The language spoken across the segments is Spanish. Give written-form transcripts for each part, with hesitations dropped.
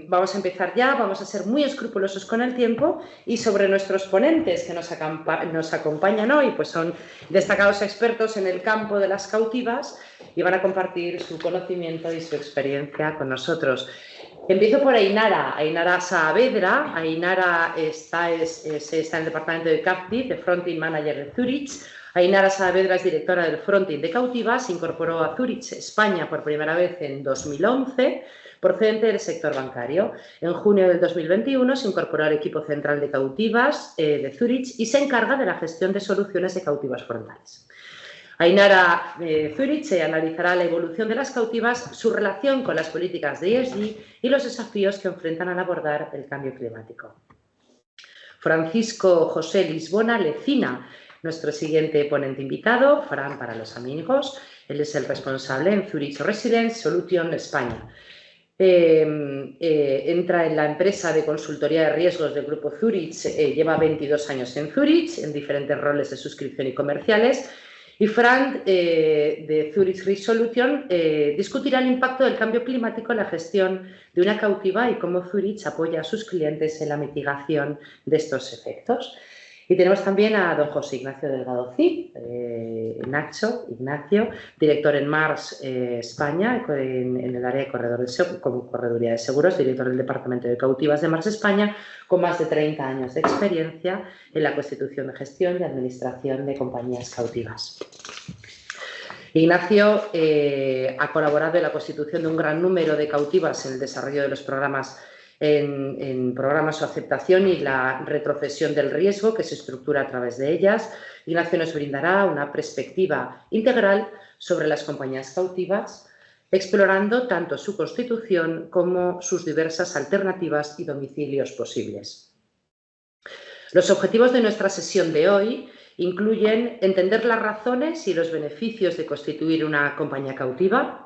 vamos a empezar ya, vamos a ser muy escrupulosos con el tiempo y sobre nuestros ponentes que nos acompañan hoy, pues son destacados expertos en el campo de las cautivas y van a compartir su conocimiento y su experiencia con nosotros. Empiezo por Ainara Saavedra. Ainara está en el departamento de Captive, de Fronting Manager de Zurich. Ainara Saavedra es directora del Fronting de Cautivas, se incorporó a Zurich, España, por primera vez en 2011, procedente del sector bancario. En junio del 2021 se incorporó al equipo central de Cautivas de Zurich y se encarga de la gestión de soluciones de cautivas frontales. Ainara Zurich analizará la evolución de las cautivas, su relación con las políticas de ESG y los desafíos que enfrentan al abordar el cambio climático. Francisco José Lisbona Lecina, nuestro siguiente ponente invitado, Fran para los amigos. Él es el responsable en Zurich Residence Solution España. Entra en la empresa de consultoría de riesgos del grupo Zurich, lleva 22 años en Zurich, en diferentes roles de suscripción y comerciales. Y Fran, de Zurich Risk Solution, discutirá el impacto del cambio climático en la gestión de una cautiva y cómo Zurich apoya a sus clientes en la mitigación de estos efectos. Y tenemos también a don José Ignacio Delgado Cid, Ignacio, director en Mars España, en el área de correduría de seguros, director del departamento de cautivas de Mars España, con más de 30 años de experiencia en la constitución de gestión y administración de compañías cautivas. Ignacio ha colaborado en la constitución de un gran número de cautivas en el desarrollo de los programas en programas o aceptación y la retrocesión del riesgo que se estructura a través de ellas. Ignacio nos brindará una perspectiva integral sobre las compañías cautivas, explorando tanto su constitución como sus diversas alternativas y domicilios posibles. Los objetivos de nuestra sesión de hoy incluyen entender las razones y los beneficios de constituir una compañía cautiva,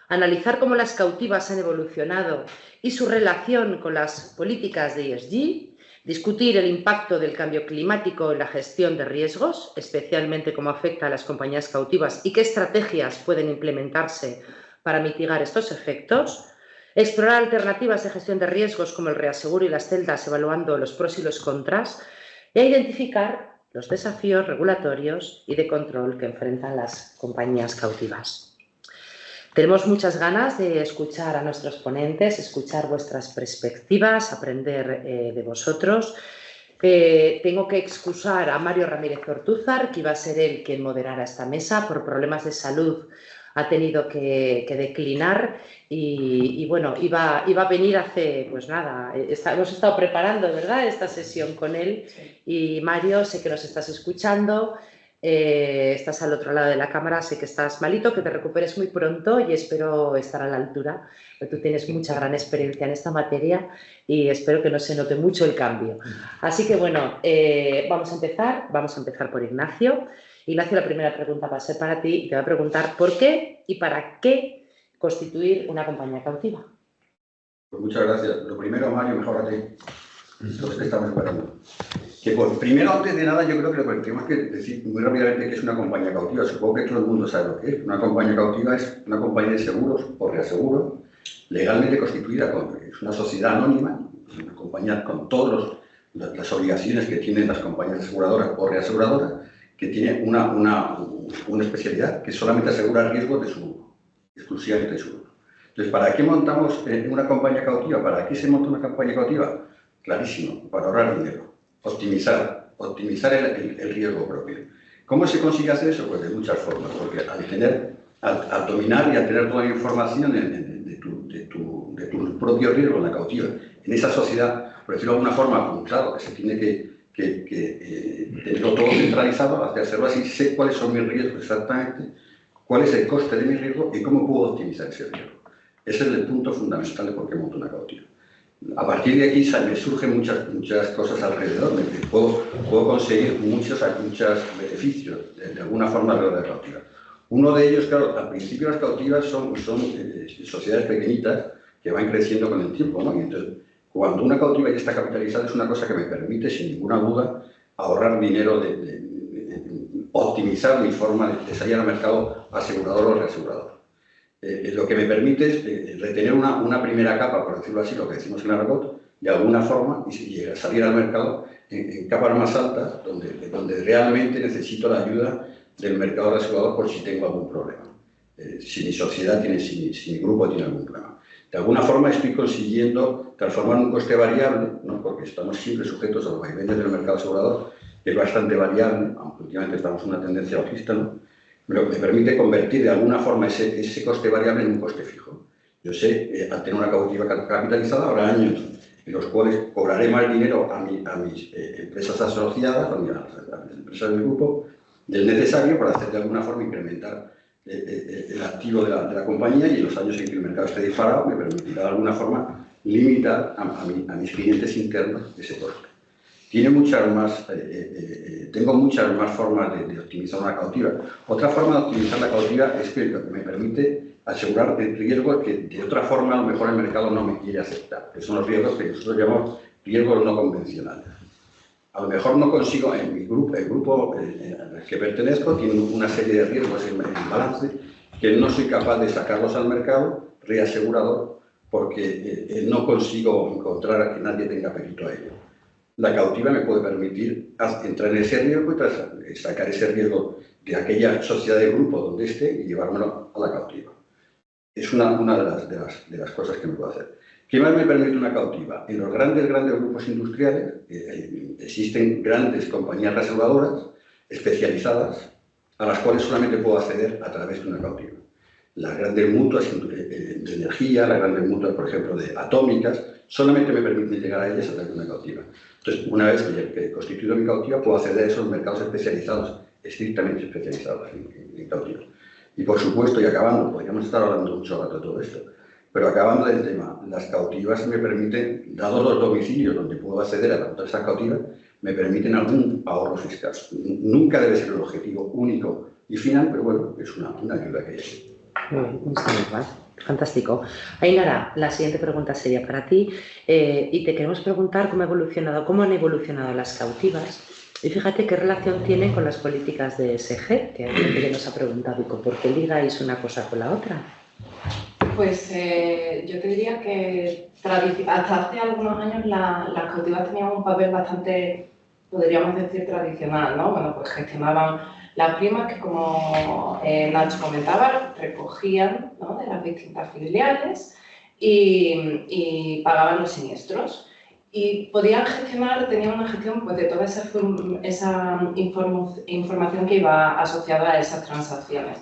analizar cómo las cautivas han evolucionado y su relación con las políticas de ESG, discutir el impacto del cambio climático en la gestión de riesgos, especialmente cómo afecta a las compañías cautivas y qué estrategias pueden implementarse para mitigar estos efectos, explorar alternativas de gestión de riesgos como el reaseguro y las celdas, evaluando los pros y los contras, e identificar los desafíos regulatorios y de control que enfrentan las compañías cautivas. Tenemos muchas ganas de escuchar a nuestros ponentes, escuchar vuestras perspectivas, aprender de vosotros. Tengo que excusar a Mario Ramírez Ortúzar, que iba a ser él quien moderara esta mesa. Por problemas de salud ha tenido que declinar y bueno, iba a venir hace, pues nada, hemos estado preparando, ¿verdad?, esta sesión con él. Y Mario, sé que nos estás escuchando. Estás al otro lado de la cámara, sé que estás malito, que te recuperes muy pronto y espero estar a la altura. Tú tienes mucha gran experiencia en esta materia y espero que no se note mucho el cambio. Así que bueno, vamos a empezar por Ignacio. Ignacio, la primera pregunta va a ser para ti y te va a preguntar ¿por qué y para qué constituir una compañía cautiva? Pues muchas gracias. Lo primero, Mario, mejórate. Entonces, ¿qué estamos esperando? Que pues, primero, antes de nada, yo creo que lo que tenemos que decir muy rápidamente que es una compañía cautiva. Supongo que todo el mundo sabe lo que es. Una compañía cautiva es una compañía de seguros o reaseguro legalmente constituida. Es una sociedad anónima, una compañía con todas las obligaciones que tienen las compañías aseguradoras o reaseguradoras, que tiene una especialidad que solamente asegura riesgos de su uso, exclusivamente de su uso. Entonces, ¿para qué montamos una compañía cautiva? ¿Para qué se monta una compañía cautiva? Clarísimo, para ahorrar dinero. Optimizar el riesgo propio. ¿Cómo se consigue hacer eso? Pues de muchas formas, porque al dominar y al tener toda la información de tu propio riesgo en la cautiva, en esa sociedad, por decirlo de alguna forma, apuntado, que se tiene que tenerlo todo centralizado, hacerlo así, sé cuáles son mis riesgos exactamente, cuál es el coste de mi riesgo y cómo puedo optimizar ese riesgo. Ese es el punto fundamental de por qué monto una cautiva. A partir de aquí me surgen muchas cosas alrededor, puedo conseguir muchos beneficios de alguna forma alrededor de la cautiva. Uno de ellos, claro, al principio las cautivas son sociedades pequeñitas que van creciendo con el tiempo, ¿no? Y entonces, cuando una cautiva ya está capitalizada es una cosa que me permite, sin ninguna duda, ahorrar dinero, optimizar mi forma de salir al mercado asegurador o reasegurador. lo que me permite es retener una primera capa, por decirlo así, lo que decimos en argot, de alguna forma, y salir al mercado en capas más altas, donde realmente necesito la ayuda del mercado reasegurador por si tengo algún problema. Si mi sociedad tiene, si mi grupo tiene algún problema. De alguna forma estoy consiguiendo transformar un coste variable, ¿no? Porque estamos siempre sujetos a los vaivenes del mercado asegurador, que es bastante variable, aunque últimamente estamos en una tendencia bajista, ¿no? Pero me permite convertir de alguna forma ese coste variable en un coste fijo. Yo sé, al tener una cautiva capitalizada, habrá años en los cuales cobraré más dinero a mis empresas asociadas, a mis empresas del grupo, del necesario para hacer de alguna forma incrementar el activo de la compañía, y en los años en que el mercado esté disparado me permitirá de alguna forma limitar a mis clientes internos ese coste. Tengo muchas más formas de optimizar una cautiva. Otra forma de optimizar la cautiva es que me permite asegurar riesgos que de otra forma a lo mejor el mercado no me quiere aceptar, que son los riesgos que nosotros llamamos riesgos no convencionales. A lo mejor no consigo, en mi grupo, el grupo al que pertenezco tiene una serie de riesgos en balance que no soy capaz de sacarlos al mercado reasegurador porque no consigo encontrar a que nadie tenga apetito a ello. La cautiva me puede permitir entrar en ese riesgo y sacar ese riesgo de aquella sociedad de grupo donde esté y llevármelo a la cautiva. Es una de las cosas que me puedo hacer. ¿Qué más me permite una cautiva? En los grandes grupos industriales existen grandes compañías reaseguradoras especializadas a las cuales solamente puedo acceder a través de una cautiva. Las grandes mutuas de energía, las grandes mutuas, por ejemplo, de atómicas, solamente me permiten llegar a ellas a través de una cautiva. Entonces, una vez que he constituido mi cautiva, puedo acceder a esos mercados especializados, estrictamente especializados en cautivas. Y por supuesto, y acabando, podríamos estar hablando mucho rato de todo esto, pero acabando del tema, las cautivas me permiten, dados los domicilios donde puedo acceder a todas esas cautivas, me permiten algún ahorro fiscal. Nunca debe ser el objetivo único y final, pero bueno, es una ayuda que hay. Fantástico. Ainara, la siguiente pregunta sería para ti y te queremos preguntar cómo han evolucionado las cautivas y fíjate qué relación tienen con las políticas de ESG, que hay gente que nos ha preguntado, ¿y por qué ligáis una cosa con la otra? Pues yo te diría que hasta hace algunos años las cautivas tenían un papel bastante, podríamos decir, tradicional, ¿no? Bueno, pues gestionaban las primas que, como Nacho comentaba, recogían, ¿no?, de las distintas filiales y pagaban los siniestros. Y podían gestionar, tenían una gestión pues, de toda esa información que iba asociada a esas transacciones.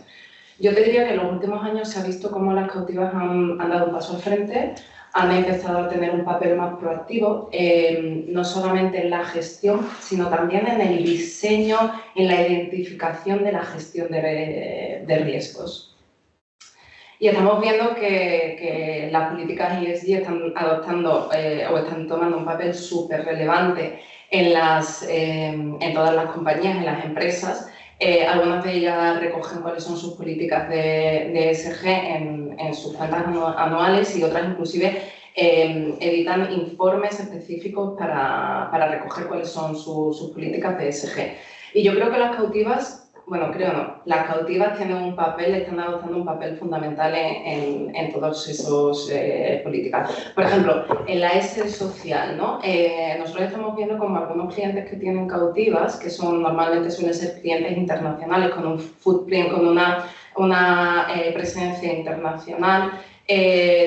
Yo te diría que en los últimos años se ha visto cómo las cautivas han dado un paso al frente, han empezado a tener un papel más proactivo, no solamente en la gestión, sino también en el diseño, en la identificación de la gestión de riesgos. Y estamos viendo que las políticas ESG están adoptando o están tomando un papel súper relevante en todas las compañías, en las empresas. Algunas de ellas recogen cuáles son sus políticas de ESG en sus cuentas anuales y otras inclusive editan informes específicos para recoger cuáles son sus políticas de ESG. Y yo creo que las cautivas, bueno, creo no, las cautivas tienen un papel, están adoptando un papel fundamental en todas esas políticas. Por ejemplo, en la S social, ¿no? Nosotros estamos viendo como algunos clientes que tienen cautivas, que normalmente suelen ser clientes internacionales con un footprint, con una presencia internacional,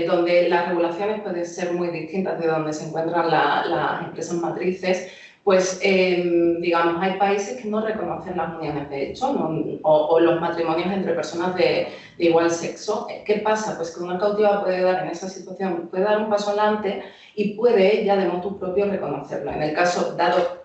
donde las regulaciones pueden ser muy distintas de donde se encuentran las empresas matrices. Pues, digamos, hay países que no reconocen las uniones de hecho, ¿no? o los matrimonios entre personas de igual sexo. ¿Qué pasa? Pues que una cautiva puede dar en esa situación, puede dar un paso adelante y puede ya de motu propio reconocerlo. En el caso, dada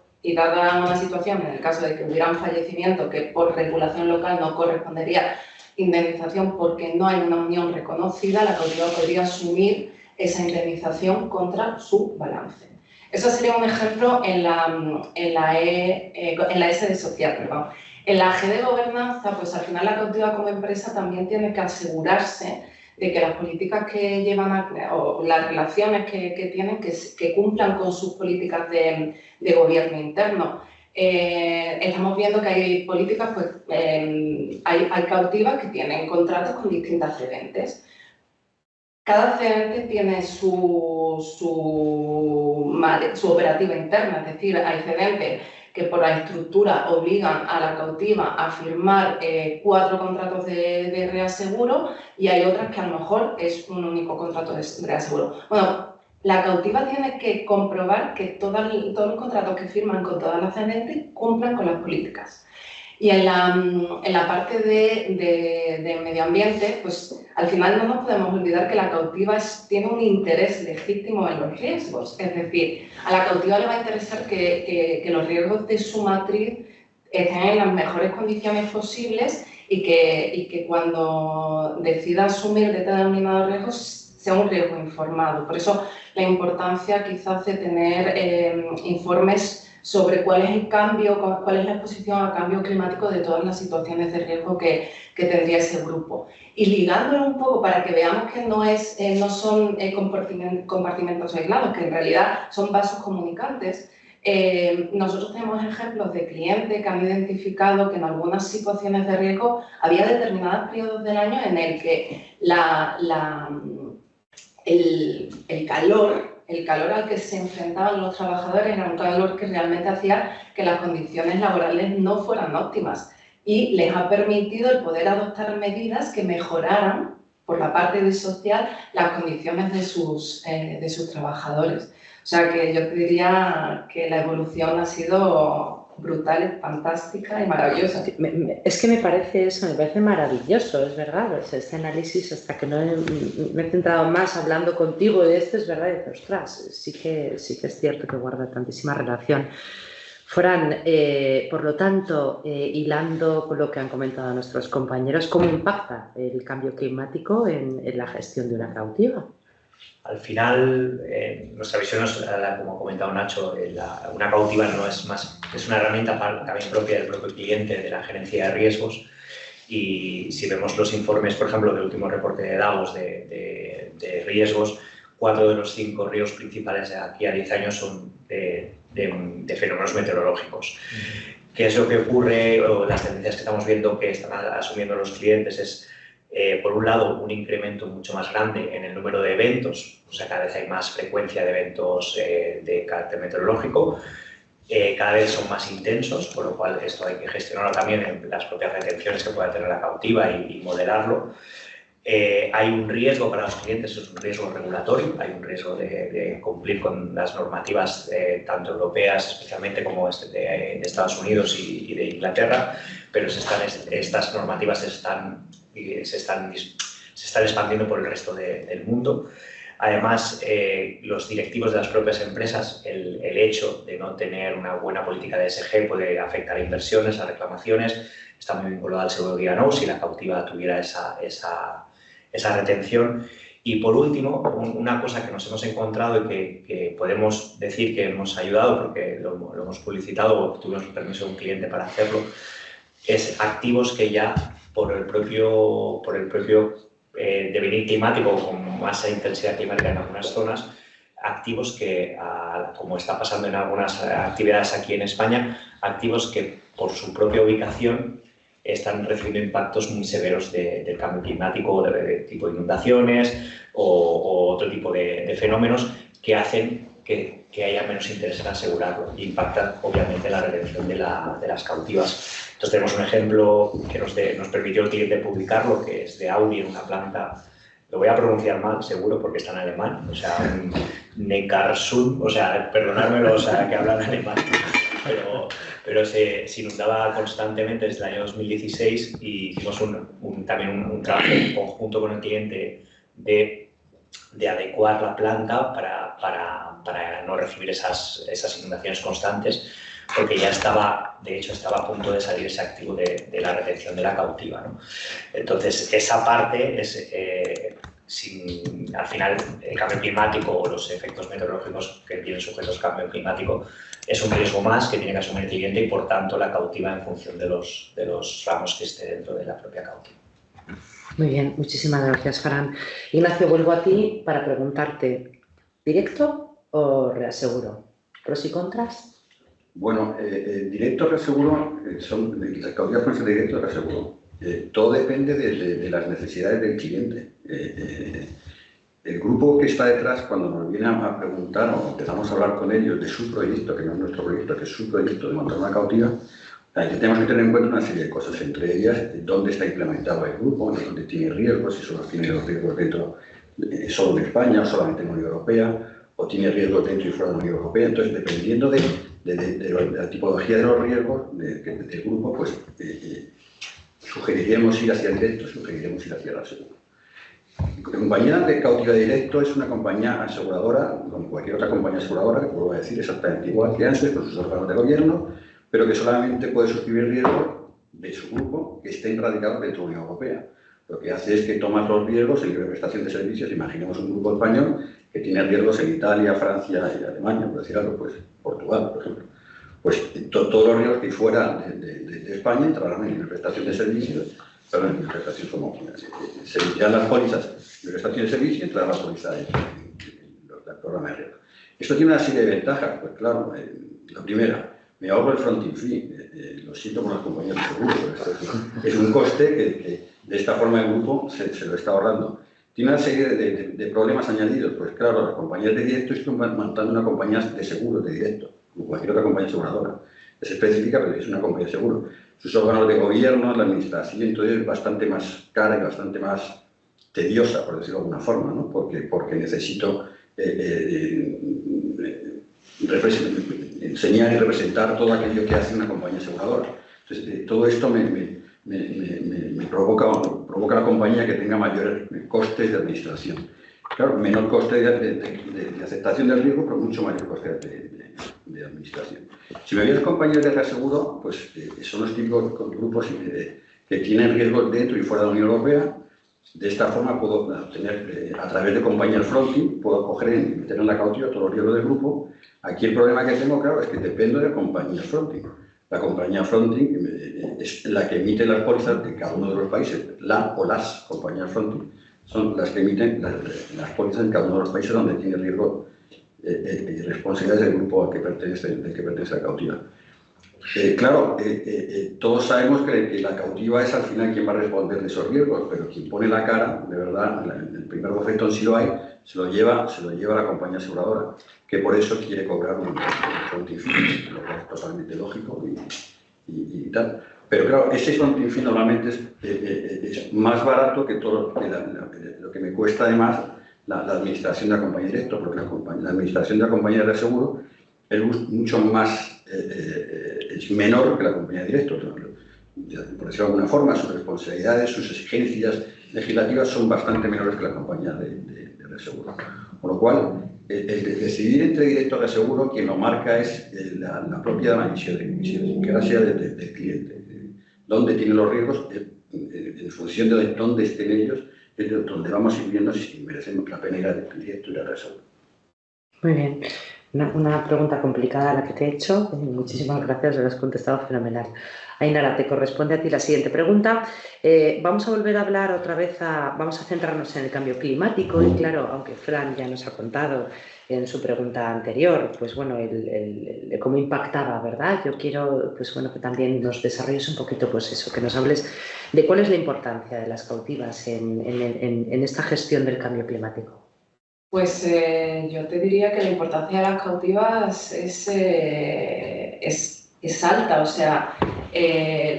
una situación, en el caso de que hubiera un fallecimiento que por regulación local no correspondería indemnización porque no hay una unión reconocida, la cautiva podría asumir esa indemnización contra su balance. Eso sería un ejemplo en la S de social, perdón. En la G de gobernanza, pues al final la cautiva como empresa también tiene que asegurarse de que las políticas que llevan o las relaciones que tienen, que cumplan con sus políticas de gobierno interno. estamos viendo que hay políticas, pues hay cautivas que tienen contratos con distintas cedentes. Cada cedente tiene su operativa interna, es decir, hay cedentes que por la estructura obligan a la cautiva a firmar 4 contratos de reaseguro y hay otras que a lo mejor es un único contrato de reaseguro. Bueno, la cautiva tiene que comprobar que todos los contratos que firman con todas las cedentes cumplan con las políticas. Y en la parte de medio ambiente, pues al final no nos podemos olvidar que la cautiva tiene un interés legítimo en los riesgos. Es decir, a la cautiva le va a interesar que los riesgos de su matriz estén en las mejores condiciones posibles y que cuando decida asumir determinados riesgos sea un riesgo informado. Por eso la importancia quizás de tener informes sobre cuál es el cambio, cuál es la exposición al cambio climático de todas las situaciones de riesgo que tendría ese grupo. Y ligándolo un poco para que veamos que no son compartimentos aislados, que en realidad son vasos comunicantes, nosotros tenemos ejemplos de clientes que han identificado que en algunas situaciones de riesgo había determinados periodos del año en el que el calor al que se enfrentaban los trabajadores era un calor que realmente hacía que las condiciones laborales no fueran óptimas y les ha permitido el poder adoptar medidas que mejoraran por la parte social las condiciones de sus trabajadores. O sea que yo te diría que la evolución ha sido brutal, fantástica y maravillosa. Es que me parece maravilloso, es verdad. Este análisis, hasta que no me he centrado más hablando contigo de esto, es verdad, y dices, ostras, sí que es cierto que guarda tantísima relación. Fran, por lo tanto, hilando con lo que han comentado nuestros compañeros, ¿cómo impacta el cambio climático en la gestión de una cautiva? Al final, nuestra visión es, como ha comentado Nacho, una cautiva no es más, es una herramienta también propia del propio cliente, de la gerencia de riesgos. Y si vemos los informes, por ejemplo, del último reporte de Davos de riesgos, 4 de los 5 riesgos principales de aquí a 10 años son de fenómenos meteorológicos. ¿Qué es lo que ocurre, o las tendencias que estamos viendo que están asumiendo los clientes? Es, por un lado, un incremento mucho más grande en el número de eventos, o sea, cada vez hay más frecuencia de eventos de carácter meteorológico, cada vez son más intensos, por lo cual esto hay que gestionarlo también en las propias retenciones que pueda tener la cautiva y modelarlo. Hay un riesgo para los clientes, es un riesgo regulatorio, hay un riesgo de cumplir con las normativas tanto europeas especialmente como de Estados Unidos y de Inglaterra, pero estas normativas se están expandiendo por el resto del mundo. Además, los directivos de las propias empresas, el hecho de no tener una buena política de ESG puede afectar a inversiones, a reclamaciones, está muy vinculado al seguro de no si la cautiva tuviera esa retención. Y por último, una cosa que nos hemos encontrado y que podemos decir que hemos ayudado porque lo hemos publicitado o tuvimos permiso de un cliente para hacerlo, es activos que ya por el propio devenir climático con más intensidad climática en algunas zonas, activos que, como está pasando en algunas actividades aquí en España, activos que por su propia ubicación están recibiendo impactos muy severos del cambio climático, de tipo de inundaciones o otro tipo de fenómenos que hacen que haya menos interés en asegurarlo e impactan obviamente la retención de las cautivas. Entonces tenemos un ejemplo que nos permitió el cliente publicarlo, que es de Audi en una planta, lo voy a pronunciar mal seguro porque está en alemán, o sea, un Neckarsund, o sea, perdonármelo, o sea, que hablan alemán, pero se inundaba constantemente desde el año 2016 y hicimos también un trabajo en conjunto con el cliente de adecuar la planta para no recibir esas inundaciones constantes, porque ya de hecho estaba a punto de salir ese activo de la retención de la cautiva, ¿no? Entonces, esa parte es, al final, el cambio climático o los efectos meteorológicos que tienen sujetos al cambio climático es un riesgo más que tiene que asumir el cliente y, por tanto, la cautiva en función de los ramos que esté dentro de la propia cautiva. Muy bien, muchísimas gracias, Fran. Ignacio, vuelvo a ti para preguntarte, ¿directo o reaseguro? ¿Pros y contras? Bueno, directo reaseguro, las cautivas pueden ser directo reaseguro. Todo depende de las necesidades del cliente. El grupo que está detrás, cuando nos viene a preguntar o empezamos a hablar con ellos de su proyecto, que no es nuestro proyecto, que es su proyecto de montar una cautiva, tenemos que tener en cuenta una serie de cosas, entre ellas dónde está implementado el grupo, dónde tiene riesgos, si solo tiene los riesgos dentro, solo en España o solamente en la Unión Europea, o tiene riesgos dentro y fuera de la Unión Europea. Entonces, dependiendo de la tipología de los riesgos del grupo, pues sugeriríamos ir hacia directo, sugeriríamos ir hacia la segura. La compañía de cautiva directo es una compañía aseguradora, como cualquier otra compañía aseguradora, que vuelvo a decir exactamente igual que antes, con sus órganos de gobierno, pero que solamente puede suscribir riesgos de su grupo que estén radicados dentro de la Unión Europea. Lo que hace es que toma los riesgos en libre prestación de servicios. Imaginemos un grupo español que tiene riesgos en Italia, Francia y Alemania, por decir algo, pues Portugal, por ejemplo. Pues todos los riesgos que fuera de España entrarán en libre prestación de servicios, pero en libre prestación como se emitirán las pólizas de libre prestación de servicios y entrará la póliza del programa de riesgo. Esto tiene una serie de ventajas, pues claro, la primera, me ahorro el fronting fee, lo siento por las compañías de seguro, pero es un coste que de esta forma el grupo se lo está ahorrando. Tiene una serie de problemas añadidos, pues claro, las compañías de directo están montando una compañía de seguros de directo, como cualquier otra compañía aseguradora. Es específica, pero es una compañía de seguro. Sus órganos de gobierno, la administración, entonces es bastante más cara y bastante más tediosa, por decirlo de alguna forma, ¿no? Porque necesito enseñar y representar todo aquello que hace una compañía aseguradora. Entonces, todo esto me provoca a la compañía que tenga mayores costes de administración. Claro, menor coste de aceptación del riesgo, pero mucho mayor coste de administración. Si me voy a las compañías de reaseguro, pues son los típicos grupos que tienen riesgos dentro y fuera de la Unión Europea. De esta forma puedo obtener, a través de compañías fronting, puedo coger y meter en la cautiva todos los riesgos del grupo. Aquí el problema que tengo, claro, es que dependo de compañías fronting. La compañía fronting es la que emite las pólizas de cada uno de los países. La o las compañías fronting son las que emiten las pólizas en cada uno de los países donde tiene riesgo y responsabilidades del grupo al que pertenece la cautiva. Claro, todos sabemos que la cautiva es al final quien va a responder de esos riesgos, pero quien pone la cara, de verdad, el primer bofetón si lo hay, se lo lleva la compañía aseguradora, que por eso quiere cobrar un fronting fee, lo que es totalmente lógico y tal. Pero claro, ese fronting fee normalmente es más barato que todo lo que me cuesta además la administración de la compañía directa, porque la administración de la compañía de reaseguro es mucho más, es menor que la compañía directa. Por decirlo de alguna forma, sus responsabilidades, sus exigencias legislativas son bastante menores que la compañía de reaseguro. Con lo cual, el decidir entre directo y reaseguro, quien lo marca es la propia idiosincrasia del cliente. Dónde tienen los riesgos, en función de dónde estén ellos, es donde vamos a ir viendo si merecen la pena ir al directo y al reaseguro. Muy bien. Una pregunta complicada la que te he hecho. Muchísimas gracias, lo has contestado fenomenal. Ainara, te corresponde a ti la siguiente pregunta. Vamos a volver a hablar otra vez, vamos a centrarnos en el cambio climático y claro, aunque Fran ya nos ha contado en su pregunta anterior, pues bueno, cómo impactaba, ¿verdad? Yo quiero, pues bueno, que también nos desarrolles un poquito, pues eso, que nos hables de cuál es la importancia de las cautivas en esta gestión del cambio climático. Pues yo te diría que la importancia de las cautivas es alta, o sea,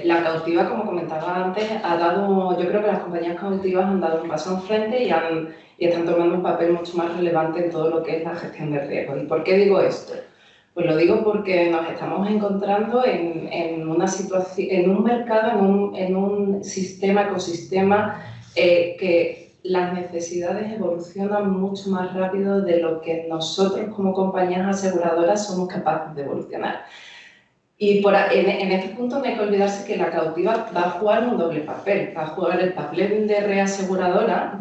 la cautiva, como comentaba antes, yo creo que las compañías cautivas han dado un paso enfrente y están tomando un papel mucho más relevante en todo lo que es la gestión de riesgos. ¿Y por qué digo esto? Pues lo digo porque nos estamos encontrando en una situación, en un mercado, en un ecosistema que las necesidades evolucionan mucho más rápido de lo que nosotros como compañías aseguradoras somos capaces de evolucionar. Y en este punto no hay que olvidarse que la cautiva va a jugar un doble papel. Va a jugar el papel de reaseguradora,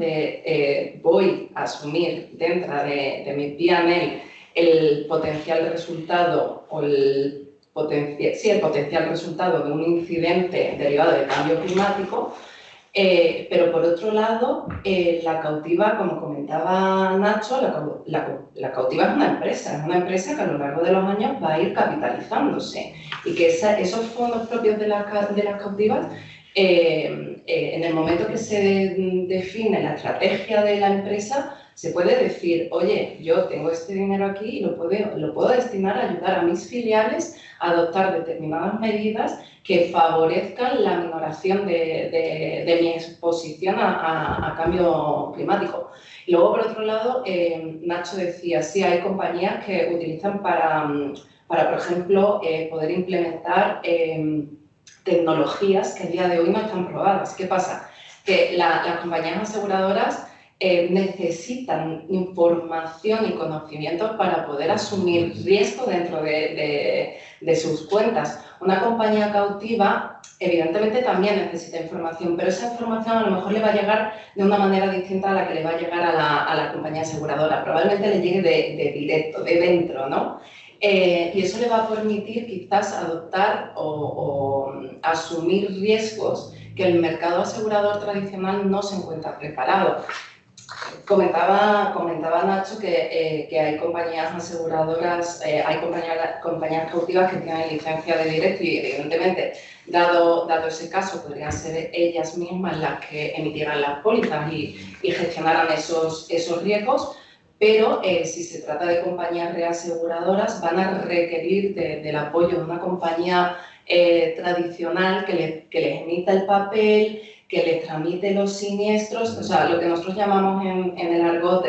voy a asumir dentro de mi P&L el potencial resultado o el potencial resultado de un incidente derivado del cambio climático. Pero por otro lado, la cautiva, como comentaba Nacho, la cautiva es una empresa que a lo largo de los años va a ir capitalizándose y que esos fondos propios de las cautivas, en el momento que se define la estrategia de la empresa, se puede decir, oye, yo tengo este dinero aquí y lo puedo destinar a ayudar a mis filiales a adoptar determinadas medidas que favorezcan la minoración de mi exposición a cambio climático. Y luego, por otro lado, Nacho decía, sí, hay compañías que utilizan para por ejemplo, poder implementar tecnologías que a día de hoy no están probadas. ¿Qué pasa? Que las compañías aseguradoras necesitan información y conocimientos para poder asumir riesgo dentro de sus cuentas. Una compañía cautiva, evidentemente, también necesita información, pero esa información a lo mejor le va a llegar de una manera distinta a la que le va a llegar a la compañía aseguradora. Probablemente le llegue de directo, de dentro, ¿no? Y eso le va a permitir quizás adoptar o asumir riesgos que el mercado asegurador tradicional no se encuentra preparado. Comentaba Nacho que hay compañías aseguradoras, hay compañías cautivas que tienen licencia de directo y, evidentemente, dado ese caso, podrían ser ellas mismas las que emitieran las pólizas y gestionaran esos riesgos, pero si se trata de compañías reaseguradoras, van a requerir del apoyo de una compañía tradicional que les emita el papel, que les tramite los siniestros, o sea, lo que nosotros llamamos en el argot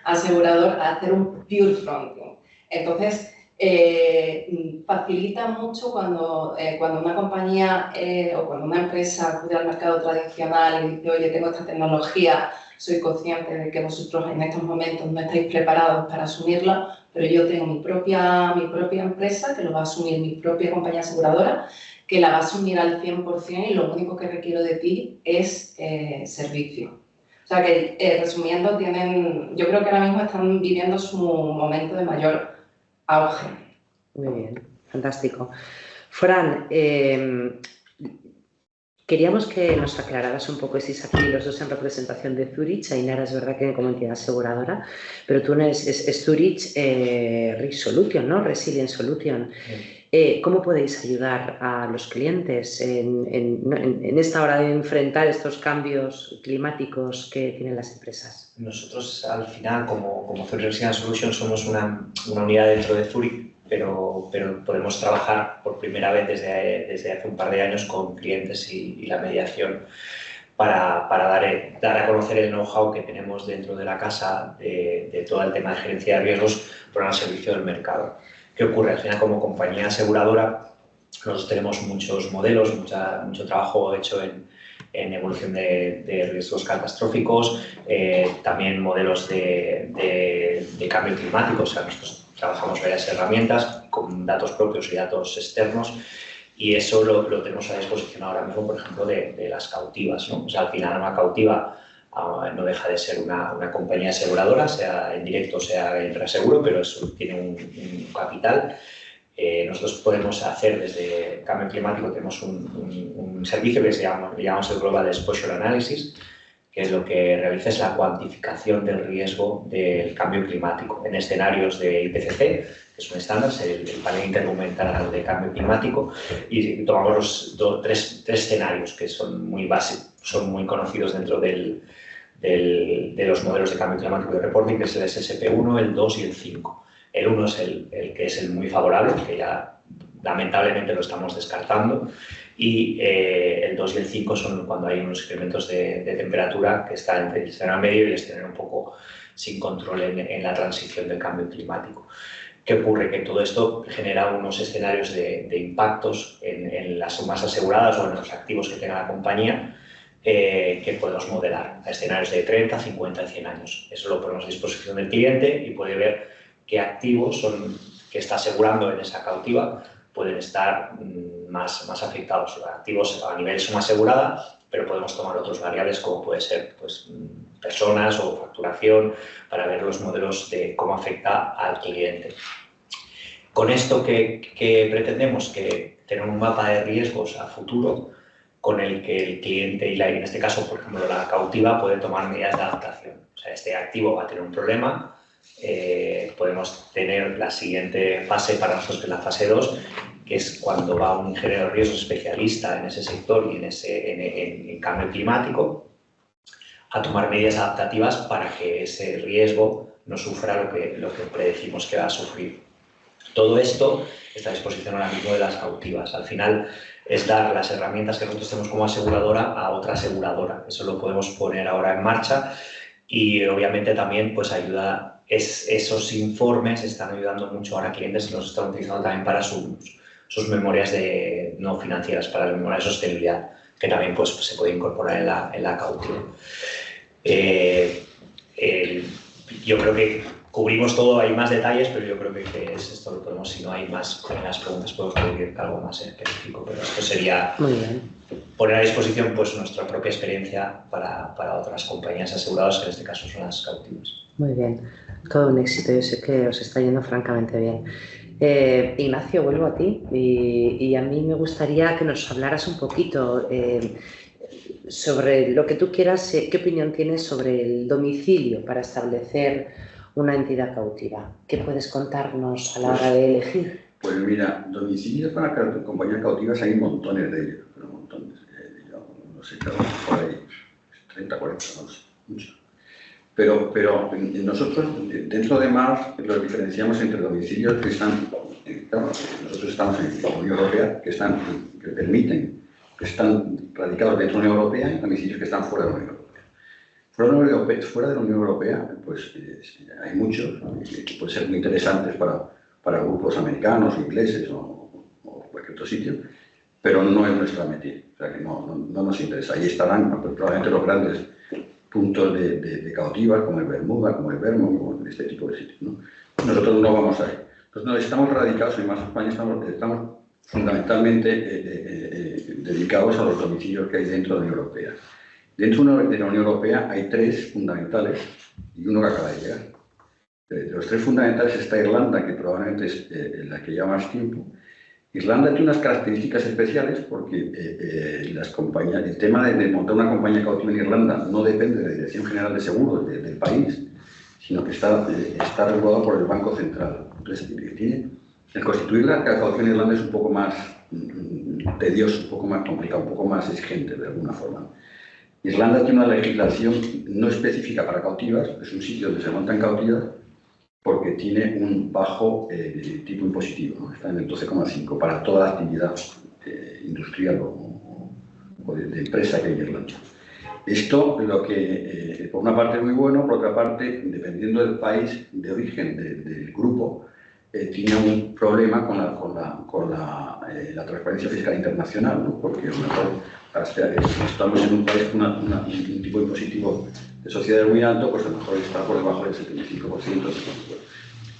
asegurador hacer un pure fronting. Entonces, facilita mucho cuando una compañía o cuando una empresa acude al mercado tradicional y dice, oye, tengo esta tecnología, soy consciente de que vosotros en estos momentos no estáis preparados para asumirla, pero yo tengo mi propia empresa que lo va a asumir mi propia compañía aseguradora, que la va a asumir al 100% y lo único que requiero de ti es servicio. O sea que, resumiendo, yo creo que ahora mismo están viviendo su momento de mayor auge. Muy bien, fantástico. Fran, queríamos que nos aclararas un poco, estáis aquí los dos en representación de Zurich. Ainara es verdad que como entidad aseguradora, pero tú es Zurich Risk Solution, ¿no? Resilient Solution. ¿Cómo podéis ayudar a los clientes en esta hora de enfrentar estos cambios climáticos que tienen las empresas? Nosotros, al final, como Zurich Resilient Solution, somos una unidad dentro de Zurich, pero podemos trabajar por primera vez desde hace un par de años con clientes y la mediación para dar a conocer el know-how que tenemos dentro de la casa de todo el tema de gerencia de riesgos por el servicio del mercado. ¿Qué ocurre? Al final, como compañía aseguradora, nosotros tenemos muchos modelos, mucho trabajo hecho en evolución de riesgos catastróficos, también modelos de cambio climático. O sea, nosotros trabajamos varias herramientas con datos propios y datos externos, y eso lo tenemos a disposición ahora mismo, por ejemplo, de las cautivas, ¿no? O sea, al final una cautiva no deja de ser una compañía aseguradora, sea en directo, sea en reaseguro, pero eso tiene un capital. Nosotros podemos hacer desde cambio climático, tenemos un servicio que llamamos el Global Exposure Analysis, que es lo que realiza es la cuantificación del riesgo del cambio climático en escenarios de IPCC, que es un estándar, el panel intergubernamental de cambio climático, y tomamos los tres escenarios que son muy básicos, son muy conocidos dentro de los modelos de cambio climático de reporting, que es el SSP1, el 2 y el 5. El 1 es el que es el muy favorable, que ya lamentablemente lo estamos descartando, y el 2 y el 5 son cuando hay unos incrementos de temperatura que está entre el escenario medio y el escenario un poco sin control en la transición del cambio climático. ¿Qué ocurre? Que todo esto genera unos escenarios de impactos en las sumas aseguradas o en los activos que tenga la compañía, que podemos modelar a escenarios de 30, 50 y 100 años. Eso lo ponemos a disposición del cliente y puede ver qué activos son que está asegurando en esa cautiva pueden estar más afectados. Activos a nivel suma asegurada, pero podemos tomar otras variables como puede ser pues, personas o facturación para ver los modelos de cómo afecta al cliente. Con esto que pretendemos que tener un mapa de riesgos a futuro con el que el cliente y en este caso, por ejemplo, la cautiva puede tomar medidas de adaptación. O sea, este activo va a tener un problema, podemos tener la siguiente fase para nosotros, que es la fase 2, que es cuando va un ingeniero de riesgos especialista en ese sector y en cambio climático, a tomar medidas adaptativas para que ese riesgo no sufra lo que predecimos que va a sufrir. Todo esto está a disposición ahora mismo de las cautivas. Al final es dar las herramientas que nosotros tenemos como aseguradora a otra aseguradora. Eso lo podemos poner ahora en marcha y obviamente también pues ayuda, esos informes están ayudando mucho ahora a clientes que los están utilizando también para sus memorias no financieras, para la memoria de sostenibilidad, que también pues, se puede incorporar en la cautiva. Yo creo que cubrimos todo, hay más detalles, pero yo creo que esto lo podemos, si no hay más preguntas, podemos cubrir algo más específico, pero esto sería poner a disposición pues, nuestra propia experiencia para otras compañías aseguradoras, que en este caso son las cautivas. Muy bien, todo un éxito, yo sé que os está yendo francamente bien. Ignacio, vuelvo a ti y a mí me gustaría que nos hablaras un poquito sobre lo que tú quieras, qué opinión tienes sobre el domicilio para establecer una entidad cautiva. ¿Qué puedes contarnos a la hora de elegir? Pues mira, domicilios para compañías cautivas hay montones de ellos, pero montones. Yo no sé, cada uno por ahí 30, 40, no sé, muchos. Pero nosotros, dentro de MARF, los diferenciamos entre domicilios que están, nosotros estamos en la Unión Europea, que permiten, que están radicados dentro de la Unión Europea, y domicilios que están fuera de la Unión Europea. Fuera de la Unión Europea, pues hay muchos, ¿no? Que pueden ser muy interesantes para grupos americanos, ingleses o cualquier otro sitio, pero no es nuestra metida, o sea que no nos interesa. Ahí estarán probablemente los grandes puntos de cautivas, como el Bermuda, como el Vermont, como este tipo de sitios, ¿no? Nosotros no vamos ahí. Entonces, no, estamos radicados, en más España estamos fundamentalmente dedicados a los domicilios que hay dentro de la Unión Europea. Dentro de la Unión Europea hay 3 fundamentales y uno que acaba de llegar. De los 3 fundamentales está Irlanda, que probablemente es la que lleva más tiempo. Irlanda tiene unas características especiales porque las compañías, el tema de montar una compañía cautiva en Irlanda no depende de la Dirección General de Seguros del país, sino que está regulado por el Banco Central. Entonces, el constituir la cautiva en Irlanda es un poco más tedioso, un poco más complicado, un poco más exigente de alguna forma. Irlanda tiene una legislación no específica para cautivas, es un sitio donde se montan cautivas, porque tiene un bajo tipo impositivo, ¿no? Está en el 12,5 para toda la actividad industrial o de empresa que hay en Irlanda. Esto, por una parte es muy bueno, por otra parte, dependiendo del país de origen del grupo, tiene un problema con la transparencia fiscal internacional, ¿no? Porque a lo mejor estamos en un país con un tipo impositivo de sociedades muy alto, pues a lo mejor está por debajo del 75%.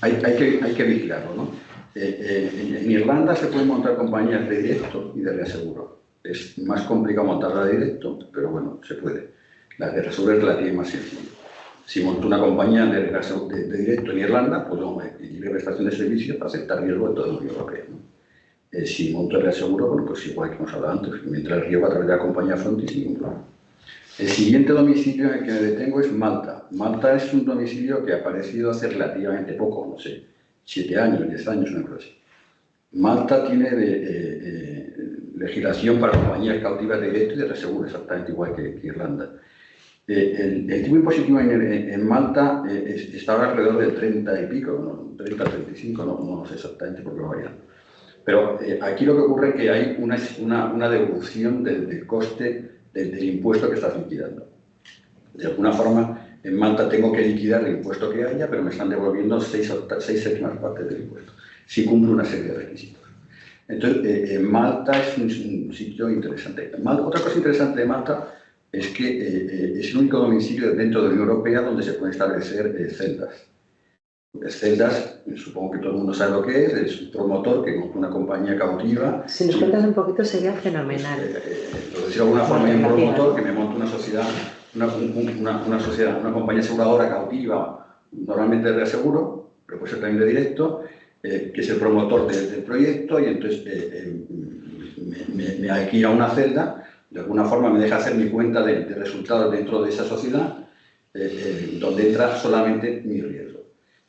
Hay que vigilarlo, ¿no? En Irlanda se pueden montar compañías de directo y de reaseguro. Es más complicado montarla de directo, pero bueno, se puede. La de reaseguro es relativamente más sencilla. Si monto una compañía de directo en Irlanda, pues libre prestación de servicios para aceptar riesgo de toda la Unión Europea, ¿no? Si monto el reaseguro, bueno, pues igual que hemos hablado antes, mientras el riesgo a través de la compañía Frontis, sin ningún problema. El siguiente domicilio en el que me detengo es Malta. Malta es un domicilio que ha aparecido hace relativamente poco, no sé, 7 años, 10 años, una cosa así. Malta tiene legislación para compañías cautivas de directo y de reaseguro, exactamente igual que Irlanda. El tipo impositivo en Malta está ahora alrededor del 30 y pico, ¿no? 30, 35, no sé exactamente por qué va variando. Pero aquí lo que ocurre es que hay una devolución del coste del impuesto que estás liquidando. De alguna forma, en Malta tengo que liquidar el impuesto que haya, pero me están devolviendo 6 séptimas partes del impuesto, si cumplo una serie de requisitos. Entonces, Malta es un sitio interesante. Otra cosa interesante de Malta es que es el único domicilio dentro de la Unión Europea donde se pueden establecer celdas. Celdas, supongo que todo el mundo sabe lo que es un promotor que monta una compañía cautiva. Si nos cuentas un poquito sería fenomenal. Por decirlo de alguna forma, hay un promotor que me monta una sociedad, una compañía aseguradora cautiva, normalmente de reaseguro, pero puede ser también de directo, que es el promotor del proyecto y entonces me alquila una celda de alguna forma me deja hacer mi cuenta de resultados dentro de esa sociedad, donde entra solamente mi riesgo.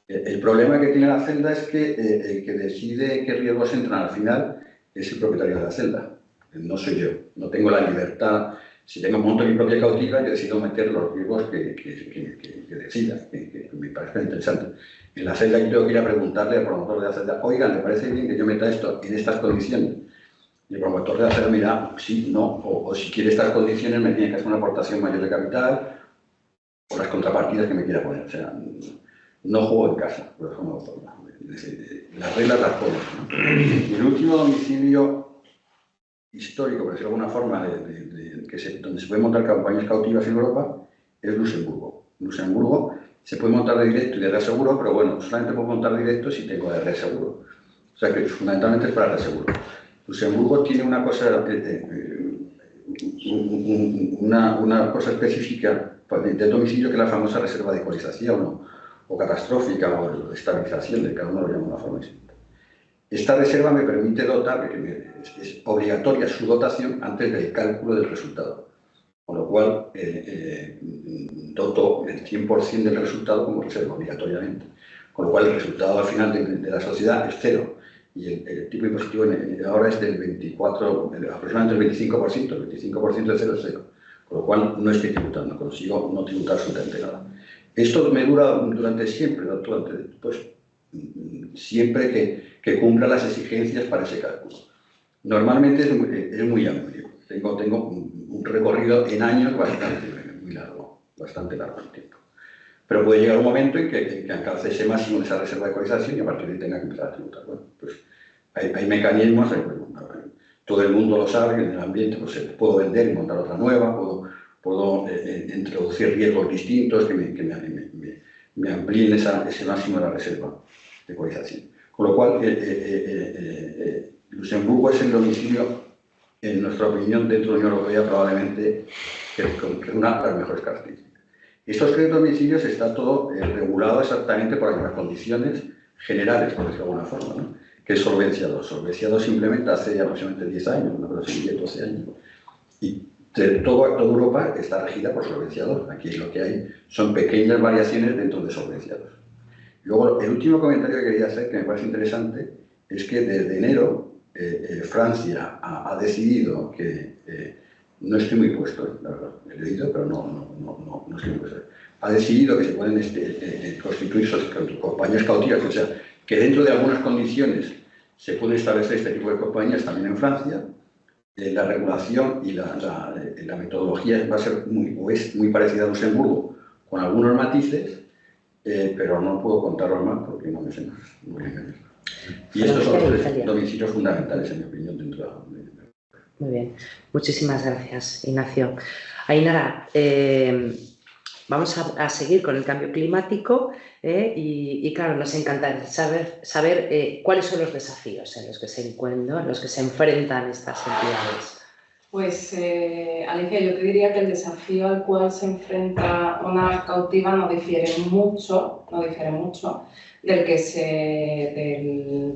El problema que tiene la celda es que el que decide qué riesgos entran al final es el propietario de la celda, no soy yo, no tengo la libertad. Si tengo un monto de mi propia cautiva, yo decido meter los riesgos que decida, que me parezca interesante. En la celda yo tengo que ir a preguntarle al promotor de la celda, oigan, ¿le parece bien que yo meta esto en estas condiciones? Y el promotor de la celda mira, sí, no, o si quiere estas condiciones me tiene que hacer una aportación mayor de capital o las contrapartidas que me quiera poner. O sea, no juego en casa, por ejemplo, las reglas las pongo, ¿no? Y el último domicilio histórico, por decirlo de alguna forma, donde se pueden montar campañas cautivas en Europa, es Luxemburgo. Luxemburgo se puede montar de directo y de reaseguro, pero bueno, solamente puedo montar directo si tengo de reaseguro. O sea que fundamentalmente es para reaseguro. Luxemburgo tiene una cosa, una cosa específica de domicilio, que es la famosa reserva de ecualización o catastrófica o estabilización, de cada uno lo llama de una forma distinta. Esta reserva me permite dotar, es obligatoria su dotación antes del cálculo del resultado, con lo cual doto el 100% del resultado como reserva obligatoriamente, con lo cual el resultado al final de la sociedad es cero. Y el tipo impositivo ahora es del 24, aproximadamente el 25%, el 25% de cero es cero, con lo cual no estoy tributando, consigo no tributar absolutamente nada. Esto me dura durante siempre, pues, siempre que cumpla las exigencias para ese cálculo. Normalmente es muy amplio, tengo un recorrido en años bastante largo el tiempo. Pero puede llegar un momento en que alcance ese máximo de esa reserva de ecualización y a partir de ahí tenga que empezar a tributar. Bueno, pues hay mecanismos, todo el mundo lo sabe, en el ambiente pues, puedo vender y montar otra nueva, puedo introducir riesgos distintos que me amplíen ese máximo de la reserva de ecualización. Con lo cual, Luxemburgo es el domicilio, en nuestra opinión, dentro de la Unión Europea, probablemente que una de las mejores características. Estos tres domicilios está todo regulado exactamente por las condiciones generales, por decirlo de alguna forma, ¿no? Que es Solvencia II. Solvencia II simplemente hace aproximadamente 10 años, no creo si 10 o 12 años. Y toda Europa está regida por Solvencia II. Aquí lo que hay son pequeñas variaciones dentro de Solvencia II. Luego, el último comentario que quería hacer, que me parece interesante, es que desde enero Francia ha decidido que no estoy muy puesto, la verdad, he leído, pero no estoy muy puesto. Ha decidido que se pueden constituir compañías cautivas, o sea, que dentro de algunas condiciones se puede establecer este tipo de compañías también en Francia. La regulación y la metodología va a ser muy parecida a Luxemburgo, con algunos matices, pero no puedo contaros más porque no me sé más. Y estos son los tres domicilios fundamentales, en mi opinión, dentro de... Muy bien, muchísimas gracias, Ignacio. Ainara, vamos a seguir con el cambio climático y claro, nos encantaría saber cuáles son los desafíos en los que se encuentran, en los que se enfrentan estas entidades. Pues, Alicia, yo te diría que el desafío al cual se enfrenta una cautiva no difiere mucho del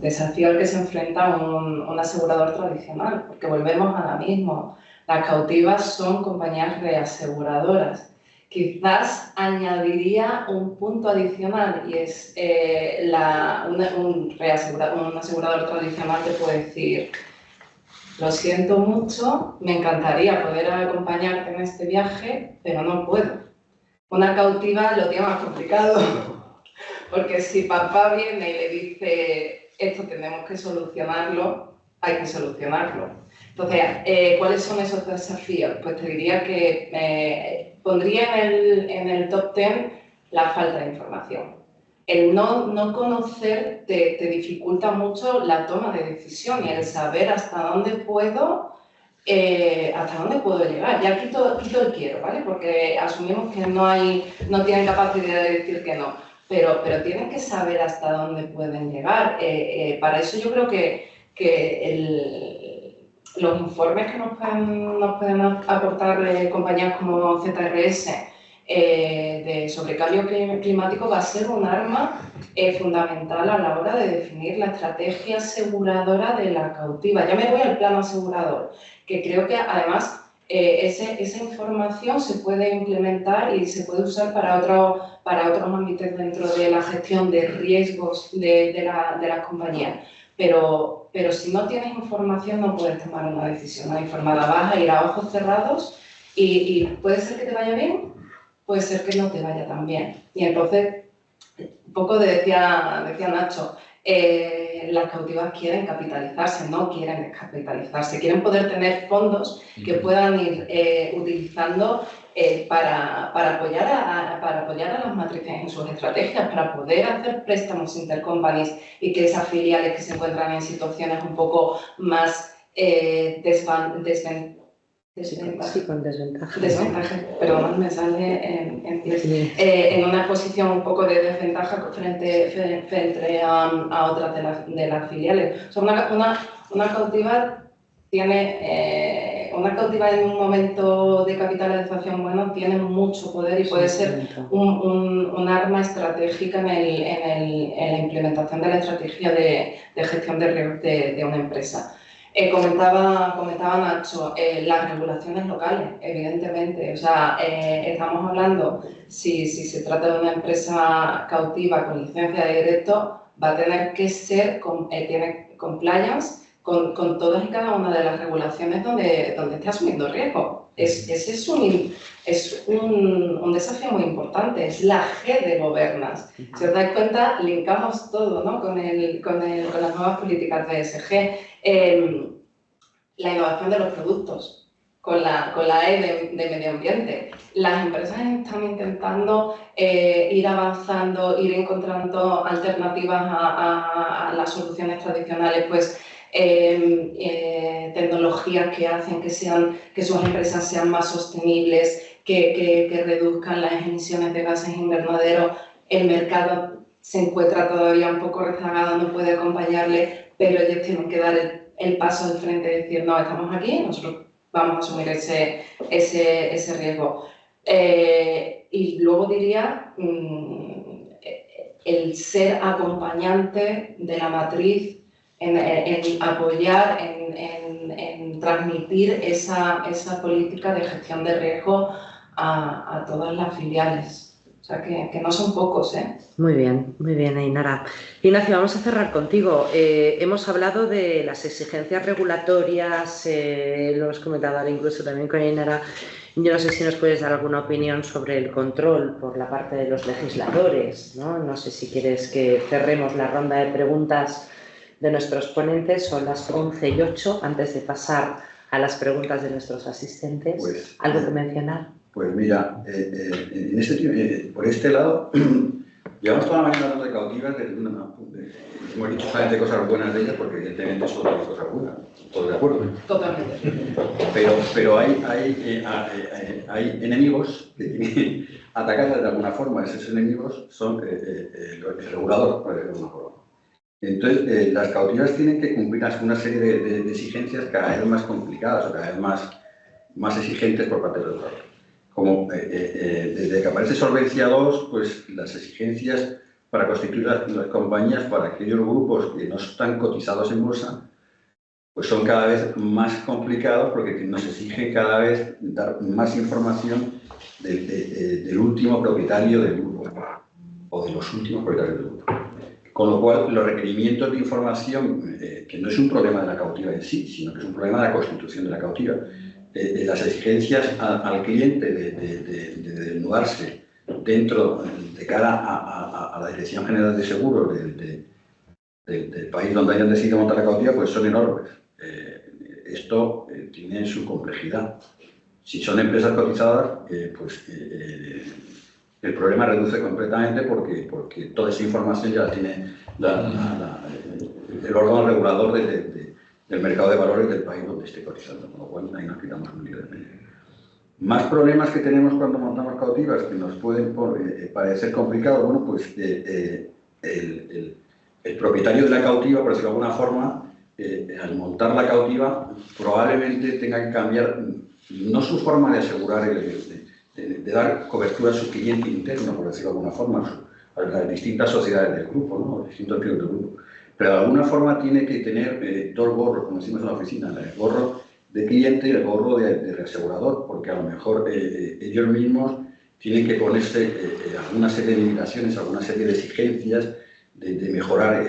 desafío al que se enfrenta un asegurador tradicional, porque volvemos a lo mismo. Las cautivas son compañías reaseguradoras. Quizás añadiría un punto adicional y es un asegurador tradicional te puede decir: lo siento mucho, me encantaría poder acompañarte en este viaje, pero no puedo. Una cautiva lo tiene más complicado. Porque si papá viene y le dice esto tenemos que solucionarlo, hay que solucionarlo. Entonces, ¿cuáles son esos desafíos? Pues te diría que pondría en el top 10 la falta de información. El no conocer te dificulta mucho la toma de decisión y el saber hasta dónde puedo llegar. Ya quito el quiero, ¿vale? Porque asumimos que no tienen capacidad de decir que no. Pero tienen que saber hasta dónde pueden llegar. Para eso yo creo que los informes que nos pueden aportar compañías como ZRS sobre cambio climático va a ser un arma fundamental a la hora de definir la estrategia aseguradora de la cautiva. Ya me voy al plano asegurador, que creo que además esa información se puede implementar y se puede usar para otros ámbitos dentro de la gestión de riesgos de las compañías. Pero si no tienes información no puedes tomar una decisión no informada. Vas a ir a ojos cerrados y puede ser que te vaya bien, puede ser que no te vaya tan bien. Y entonces, un poco decía Nacho, las cautivas quieren capitalizarse, no quieren descapitalizarse, quieren poder tener fondos que puedan ir utilizando para apoyar a las matrices en sus estrategias, para poder hacer préstamos intercompanies y que esas filiales que se encuentran en situaciones un poco más Sí, con desventaja. Desventaja, perdón, me sale en inglés. En una posición un poco de desventaja frente a otras de las filiales. O sea, una cautiva tiene una cautiva en un momento de capitalización bueno tiene mucho poder y puede ser un arma estratégica en la implementación de la estrategia de gestión de riesgos de una empresa. Comentaba Nacho, las regulaciones locales, evidentemente. O sea, estamos hablando, si se trata de una empresa cautiva con licencia de directo, va a tener que ser, tiene compliance con todas y cada una de las regulaciones donde esté asumiendo riesgo. Ese es un desafío muy importante, es la G de governance. Si os dais cuenta, linkamos todo, ¿no? con las nuevas políticas de ESG. La innovación de los productos, con la E de medio ambiente. Las empresas están intentando ir avanzando, ir encontrando alternativas a las soluciones tradicionales, pues tecnologías que hacen que sus empresas sean más sostenibles, que reduzcan las emisiones de gases invernadero. El mercado se encuentra todavía un poco rezagado, no puede acompañarle, pero ellos tienen que dar el paso al frente y decir, no, estamos aquí, nosotros vamos a asumir ese riesgo. Y luego diría el ser acompañante de la matriz en apoyar, en transmitir esa política de gestión de riesgo a todas las filiales. O sea, que no son pocos, ¿eh? Muy bien, Ainara. Ignacio, vamos a cerrar contigo. Hemos hablado de las exigencias regulatorias, lo hemos comentado ahora incluso también con Ainara. Yo no sé si nos puedes dar alguna opinión sobre el control por la parte de los legisladores, ¿no? No sé si quieres que cerremos la ronda de preguntas de nuestros ponentes. Son las 11:08, antes de pasar a las preguntas de nuestros asistentes. Pues, ¿algo que mencionar? Pues mira, por este lado, llevamos toda la mañana hablando de cautivas, hemos dicho solamente cosas buenas de ellas, porque evidentemente solo hay cosas buenas, todos de acuerdo. Totalmente. Pero hay enemigos que tienen que atacarlas de alguna forma. Esos enemigos son el regulador, por decirlo de alguna forma. Entonces, las cautivas tienen que cumplir una serie de exigencias cada vez más complicadas o cada vez más exigentes por parte del regulador. Como desde que aparece Solvencia II, pues las exigencias para constituir las compañías para aquellos grupos que no están cotizados en bolsa, pues son cada vez más complicados porque nos exigen cada vez dar más información del último propietario del grupo o de los últimos propietarios del grupo. Con lo cual, los requerimientos de información, que no es un problema de la cautiva en sí, sino que es un problema de la constitución de la cautiva, las exigencias al cliente de desnudarse dentro, de cara a la Dirección General de Seguros del país donde hayan decidido montar la cautiva, pues son enormes. Esto tiene su complejidad. Si son empresas cotizadas, pues el problema reduce completamente porque toda esa información ya la tiene el órgano regulador del mercado de valores del país donde esté cotizando, con lo cual ahí nos quitamos un lío de medio. Más problemas que tenemos cuando montamos cautivas que nos pueden parecer complicados, bueno, pues el propietario de la cautiva, por decirlo de alguna forma, al montar la cautiva probablemente tenga que cambiar no su forma de asegurar, de dar cobertura a su cliente interno, por decirlo de alguna forma, a las distintas sociedades del grupo, ¿no? Los distintos clientes del grupo. Pero de alguna forma tiene que tener dos gorros, como decimos en la oficina, el gorro de cliente y el cobro de reasegurador, porque a lo mejor ellos mismos tienen que ponerse alguna serie de limitaciones, alguna serie de exigencias de mejorar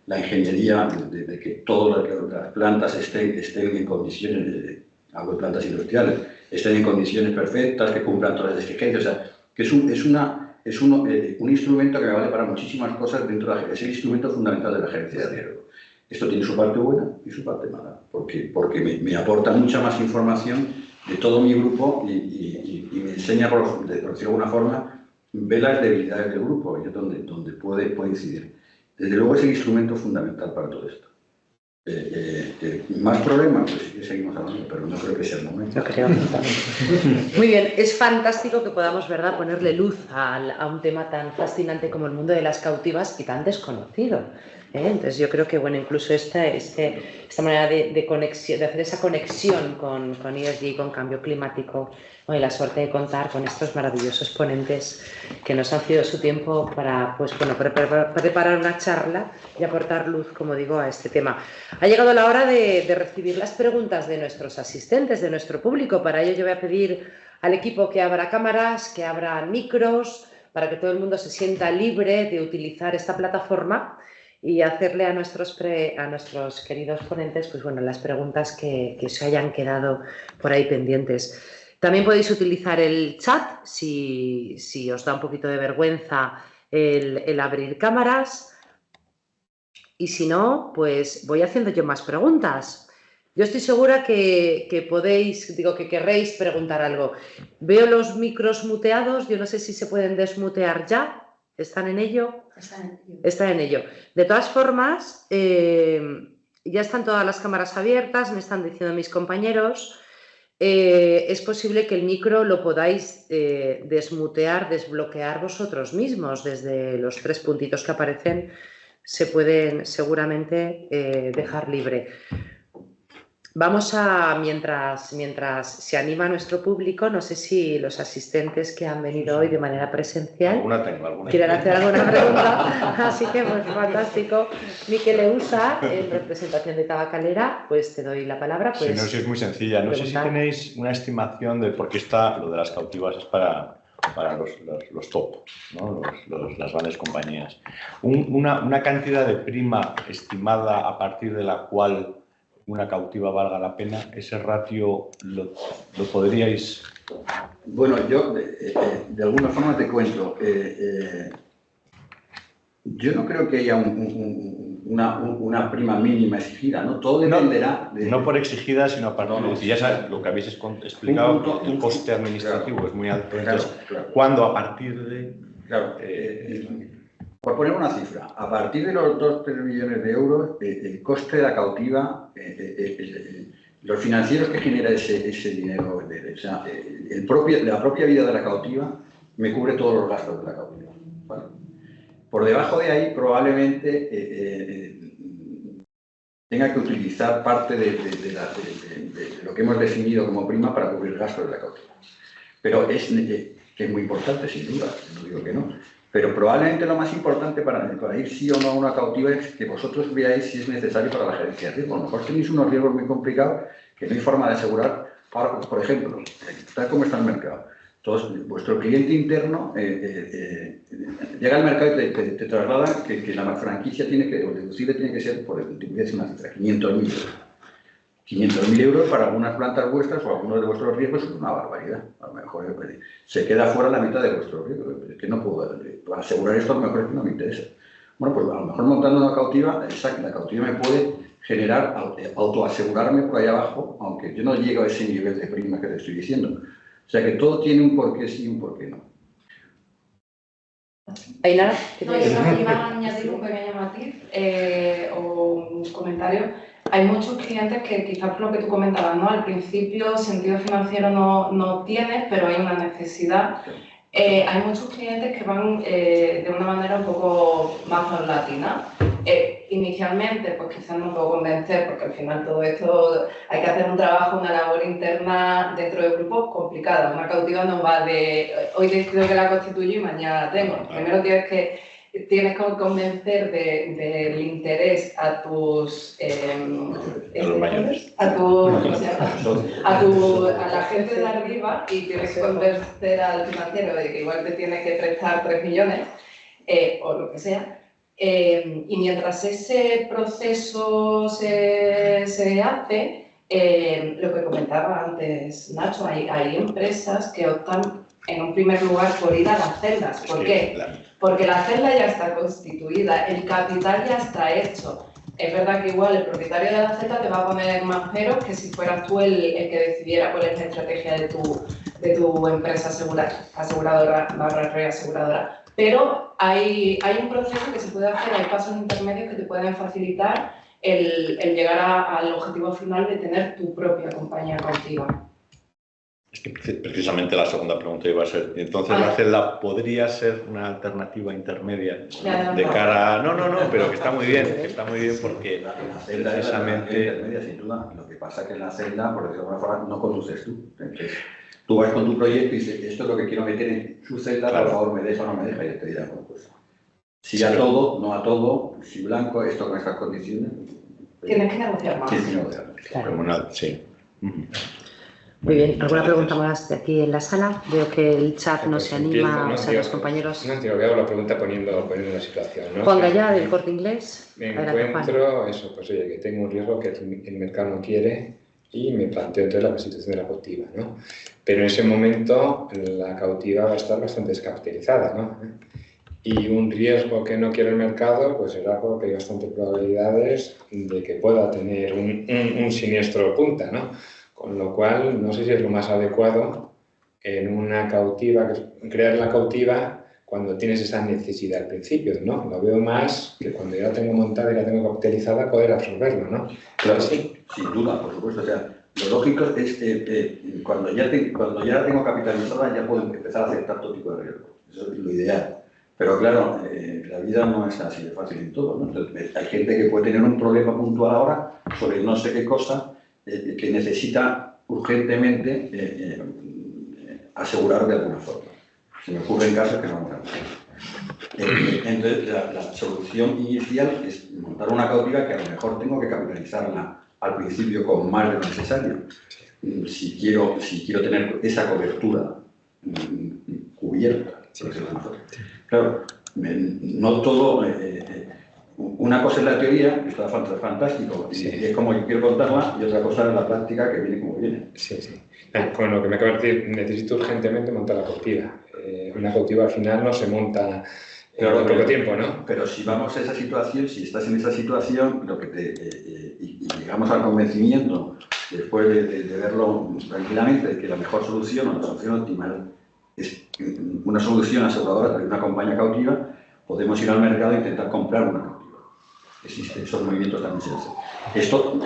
la ingeniería, de que todas las plantas estén en condiciones, hablo de plantas industriales, estén en condiciones perfectas, que cumplan todas las exigencias. O sea, que es un instrumento que me vale para muchísimas cosas dentro de la, es el instrumento fundamental de la gerencia de riesgo. Esto tiene su parte buena y su parte mala, porque me aporta mucha más información de todo mi grupo y me enseña, por decirlo de alguna forma, ve las debilidades del grupo y es donde puede incidir. Desde luego es el instrumento fundamental para todo esto. ¿Más problemas? Pues sí que seguimos hablando, pero no creo que sea el momento. No creo. Muy bien, es fantástico que podamos, ¿verdad?, ponerle luz a un tema tan fascinante como el mundo de las cautivas y tan desconocido. Entonces yo creo que, bueno, incluso esta manera de conexión, de hacer esa conexión con ESG, con cambio climático, y la suerte de contar con estos maravillosos ponentes que nos han cedido su tiempo para, pues, bueno, preparar una charla y aportar luz, como digo, a este tema. Ha llegado la hora de recibir las preguntas de nuestros asistentes, de nuestro público. Para ello yo voy a pedir al equipo que abra cámaras, que abra micros, para que todo el mundo se sienta libre de utilizar esta plataforma y hacerle a nuestros queridos ponentes, pues bueno, las preguntas que se hayan quedado por ahí pendientes. También podéis utilizar el chat si os da un poquito de vergüenza el abrir cámaras. Y si no, pues voy haciendo yo más preguntas. Yo estoy segura que podéis, digo, que querréis preguntar algo. Veo los micros muteados, yo no sé si se pueden desmutear ya. ¿Están en ello? Están en ello. De todas formas, ya están todas las cámaras abiertas, me están diciendo mis compañeros. Es posible que el micro lo podáis desmutear, desbloquear vosotros mismos. Desde los 3 puntitos que aparecen se pueden seguramente dejar libre. Vamos a, mientras se anima nuestro público, no sé si los asistentes que han venido hoy de manera presencial quieren hacer alguna pregunta. Así que, pues fantástico. Miquel Eusa, en representación de Tabacalera, pues te doy la palabra. Pues, sí, no, sí, es muy sencilla. No sé si tenéis una estimación de por qué lo de las cautivas es para los top, ¿no? Las grandes compañías. Una cantidad de prima estimada a partir de la cual una cautiva valga la pena, ese ratio lo podríais... Bueno, yo de alguna forma te cuento. Yo no creo que haya una prima mínima exigida, ¿no? Todo dependerá de... No por exigida, sino a partir de... Ya sabes, lo que habéis explicado, el coste administrativo, claro, es muy alto. Entonces, claro. ¿cuándo a partir de...? Claro, por poner una cifra, a partir de los 2-3 millones de euros, el coste de la cautiva, los financieros que genera ese dinero, o sea, la propia vida de la cautiva me cubre todos los gastos de la cautiva, ¿vale? Por debajo de ahí probablemente tenga que utilizar parte de lo que hemos definido como prima para cubrir gastos de la cautiva. Pero que es muy importante, sin duda, no digo que no. Pero probablemente lo más importante para ir sí o no a una cautiva es que vosotros veáis si es necesario para la gerencia de riesgo. A lo mejor tenéis unos riesgos muy complicados que no hay forma de asegurar. Ahora, por ejemplo, tal como está el mercado. Entonces, vuestro cliente interno llega al mercado y te traslada que la franquicia tiene que, o deducible tiene que ser, por decir una cifra, 500.000 euros. 500.000 euros para algunas plantas vuestras o algunos de vuestros riesgos es una barbaridad. A lo mejor se queda fuera la mitad de vuestros riesgos. Es que no puedo asegurar esto, a lo mejor es que no me interesa. Bueno, pues a lo mejor montando una cautiva, la cautiva me puede generar, autoasegurarme por ahí abajo, aunque yo no llego a ese nivel de prima que te estoy diciendo. O sea que todo tiene un porqué sí y un porqué no. Ainara, yo iba a añadir un pequeño matiz o un comentario. Hay muchos clientes que quizás por lo que tú comentabas, ¿no? Al principio sentido financiero no tiene, pero hay una necesidad. Hay muchos clientes que van de una manera un poco más paulatina. Inicialmente, pues quizás no puedo convencer, porque al final todo esto hay que hacer un trabajo, una labor interna dentro del grupo complicada. Una cautiva no va de hoy decido que la constituyo y mañana la tengo. Primero tienes que tienes que convencer del interés a tus a la gente de arriba, y tienes que convencer al financiero de que igual te tiene que prestar 3 millones o lo que sea. Y mientras ese proceso se hace, lo que comentaba antes Nacho, hay empresas que optan en un primer lugar por ir a las celdas. ¿Por qué? Porque la celda ya está constituida, el capital ya está hecho. Es verdad que igual el propietario de la celda te va a poner más peros que si fueras tú el que decidiera cuál es la estrategia de tu empresa aseguradora / reaseguradora. Pero hay un proceso que se puede hacer, hay pasos intermedios que te pueden facilitar el llegar al objetivo final de tener tu propia compañía cautiva. Es que precisamente la segunda pregunta iba a ser, entonces la celda podría ser una alternativa intermedia de cara a... No, pero que está muy bien porque la celda precisamente... es la intermedia, sin duda. Lo que pasa es que en la celda, por decirlo de alguna forma, no conduces tú. Entonces, tú vas con tu proyecto y dices, esto es lo que quiero meter en su celda, claro. Por favor, me deja o no me deja, y te dirán, bueno, pues sí a todo, no a todo, si blanco, esto con estas condiciones. Tienes que negociar más. Tienes que negociar. Claro. Sí. Muy bien, ¿alguna pregunta más de aquí en la sala? Veo que el chat no se anima, o sea, los compañeros... No entiendo, hago la pregunta poniendo la situación, ¿no? Juan Gallá, del Corte Inglés. Me encuentro, eso, pues oye, que tengo un riesgo que el mercado no quiere y me planteo entonces la constitución de la cautiva, ¿no? Pero en ese momento la cautiva va a estar bastante descapitalizada, ¿no? Y un riesgo que no quiere el mercado, pues será porque hay bastantes probabilidades de que pueda tener un siniestro punta, ¿no? Con lo cual, no sé si es lo más adecuado en una cautiva, crear la cautiva cuando tienes esa necesidad al principio, ¿no? Lo veo más que cuando ya la tengo montada y la tengo capitalizada, poder absorberlo, ¿no? Claro, sí. Sin duda, por supuesto. O sea, lo lógico es cuando ya la tengo capitalizada ya puedo empezar a aceptar todo tipo de riesgo. Eso es lo ideal. Pero claro, la vida no es así de fácil en todo, ¿no? Entonces, hay gente que puede tener un problema puntual ahora sobre no sé qué cosa que necesita urgentemente asegurar de alguna forma. Se me ocurren casos que no vamos a ver. Entonces, la solución inicial es montar una cautiva que a lo mejor tengo que capitalizarla al principio con más de lo necesario. Si quiero tener esa cobertura cubierta. Claro, no todo... una cosa es la teoría, que está fantástico, y es como yo quiero contarla, y otra cosa es la práctica, que viene como viene. Sí. Con lo que me acaba de decir, necesito urgentemente montar la cautiva. Una cautiva al final no se monta en poco tiempo, ¿no? Pero si vamos a esa situación, si estás en esa situación, y llegamos al convencimiento, después de verlo tranquilamente, de que la mejor solución o la solución óptima es una solución aseguradora de una compañía cautiva, podemos ir al mercado e intentar comprar una cautiva. Existen esos movimientos también se hacen. Esto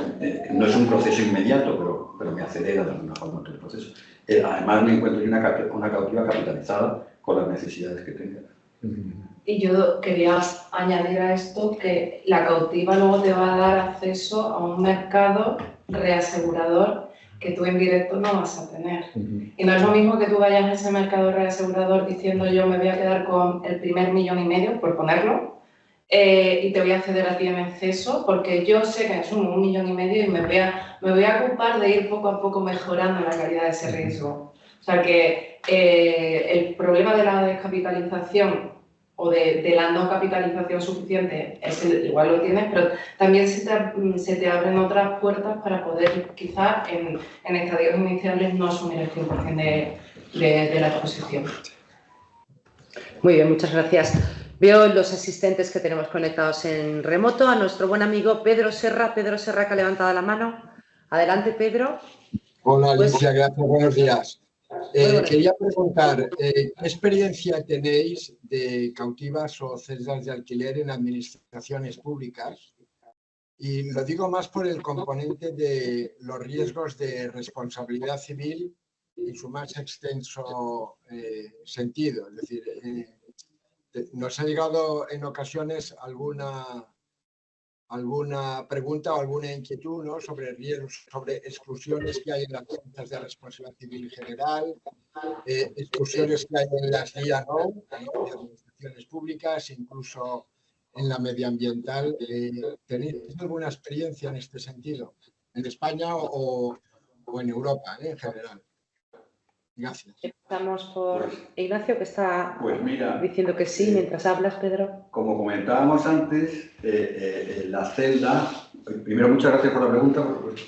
no es un proceso inmediato, pero me acelera de alguna forma todo el proceso. Además me encuentro en una cautiva capitalizada con las necesidades que tenga. Y yo quería añadir a esto que la cautiva luego te va a dar acceso a un mercado reasegurador que tú en directo no vas a tener. Y no es lo mismo que tú vayas a ese mercado reasegurador diciendo yo me voy a quedar con el primer 1,5 millones, por ponerlo, y te voy a ceder a ti en exceso, porque yo sé que asumo 1,5 millones y me voy a ocupar de ir poco a poco mejorando la calidad de ese riesgo. O sea que el problema de la descapitalización o de la no capitalización suficiente, igual lo tienes, pero también se te abren otras puertas para poder quizás en estadios iniciales no asumir el 100% de la exposición. Muy bien, muchas gracias. Veo los asistentes que tenemos conectados en remoto, a nuestro buen amigo Pedro Serra. Pedro Serra, que ha levantado la mano. Adelante, Pedro. Hola, Alicia, gracias. Buenos días. Quería preguntar, ¿qué experiencia tenéis de cautivas o celdas de alquiler en administraciones públicas? Y lo digo más por el componente de los riesgos de responsabilidad civil en su más extenso sentido. Es decir, nos ha llegado en ocasiones alguna alguna pregunta o alguna inquietud, ¿no?, sobre riesgos, sobre exclusiones que hay en las cuentas de responsabilidad civil general, exclusiones que hay en las DIA-NO, de administraciones públicas, incluso en la medioambiental. ¿Tenéis alguna experiencia en este sentido, en España o en Europa, en general? Gracias. Empezamos por Ignacio, que está diciendo que sí mientras hablas, Pedro. Como comentábamos antes, la celda... Primero, muchas gracias por la pregunta, por supuesto.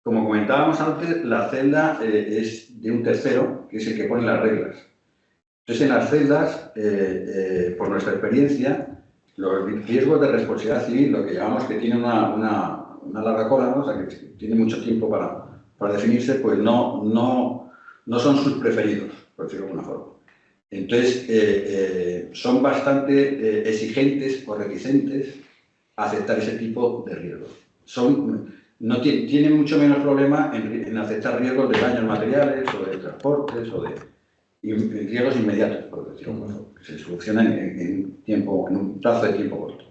Como comentábamos antes, la celda es de un tercero, que es el que pone las reglas. Entonces, en las celdas, por nuestra experiencia, los riesgos de responsabilidad civil, lo que llamamos que tiene una larga cola, ¿no?, o sea, que tiene mucho tiempo para definirse, pues no son sus preferidos, por decirlo de alguna forma. Entonces, son bastante exigentes o reticentes a aceptar ese tipo de riesgos. Tienen mucho menos problema en aceptar riesgos de daños materiales o de transportes o de riesgos inmediatos, por decirlo de alguna forma, que se solucionan en un plazo de tiempo corto.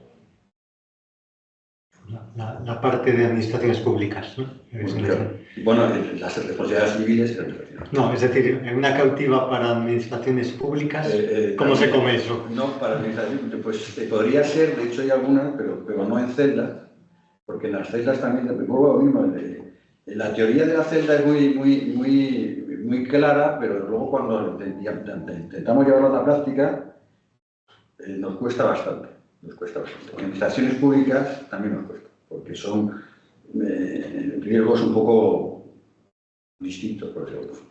La parte de administraciones públicas, ¿no? Bueno, las responsabilidades civiles... No, es decir, en una cautiva para administraciones públicas, ¿cómo se come eso? No, para administraciones, pues podría ser, de hecho hay algunas, pero no en celdas, porque en las celdas también, vuelvo a lo mismo, la teoría de la celda es muy clara, pero luego cuando intentamos llevarlo a la práctica, nos cuesta bastante. En administraciones públicas también nos cuesta, porque son riesgos un poco distintos, por decirlo así.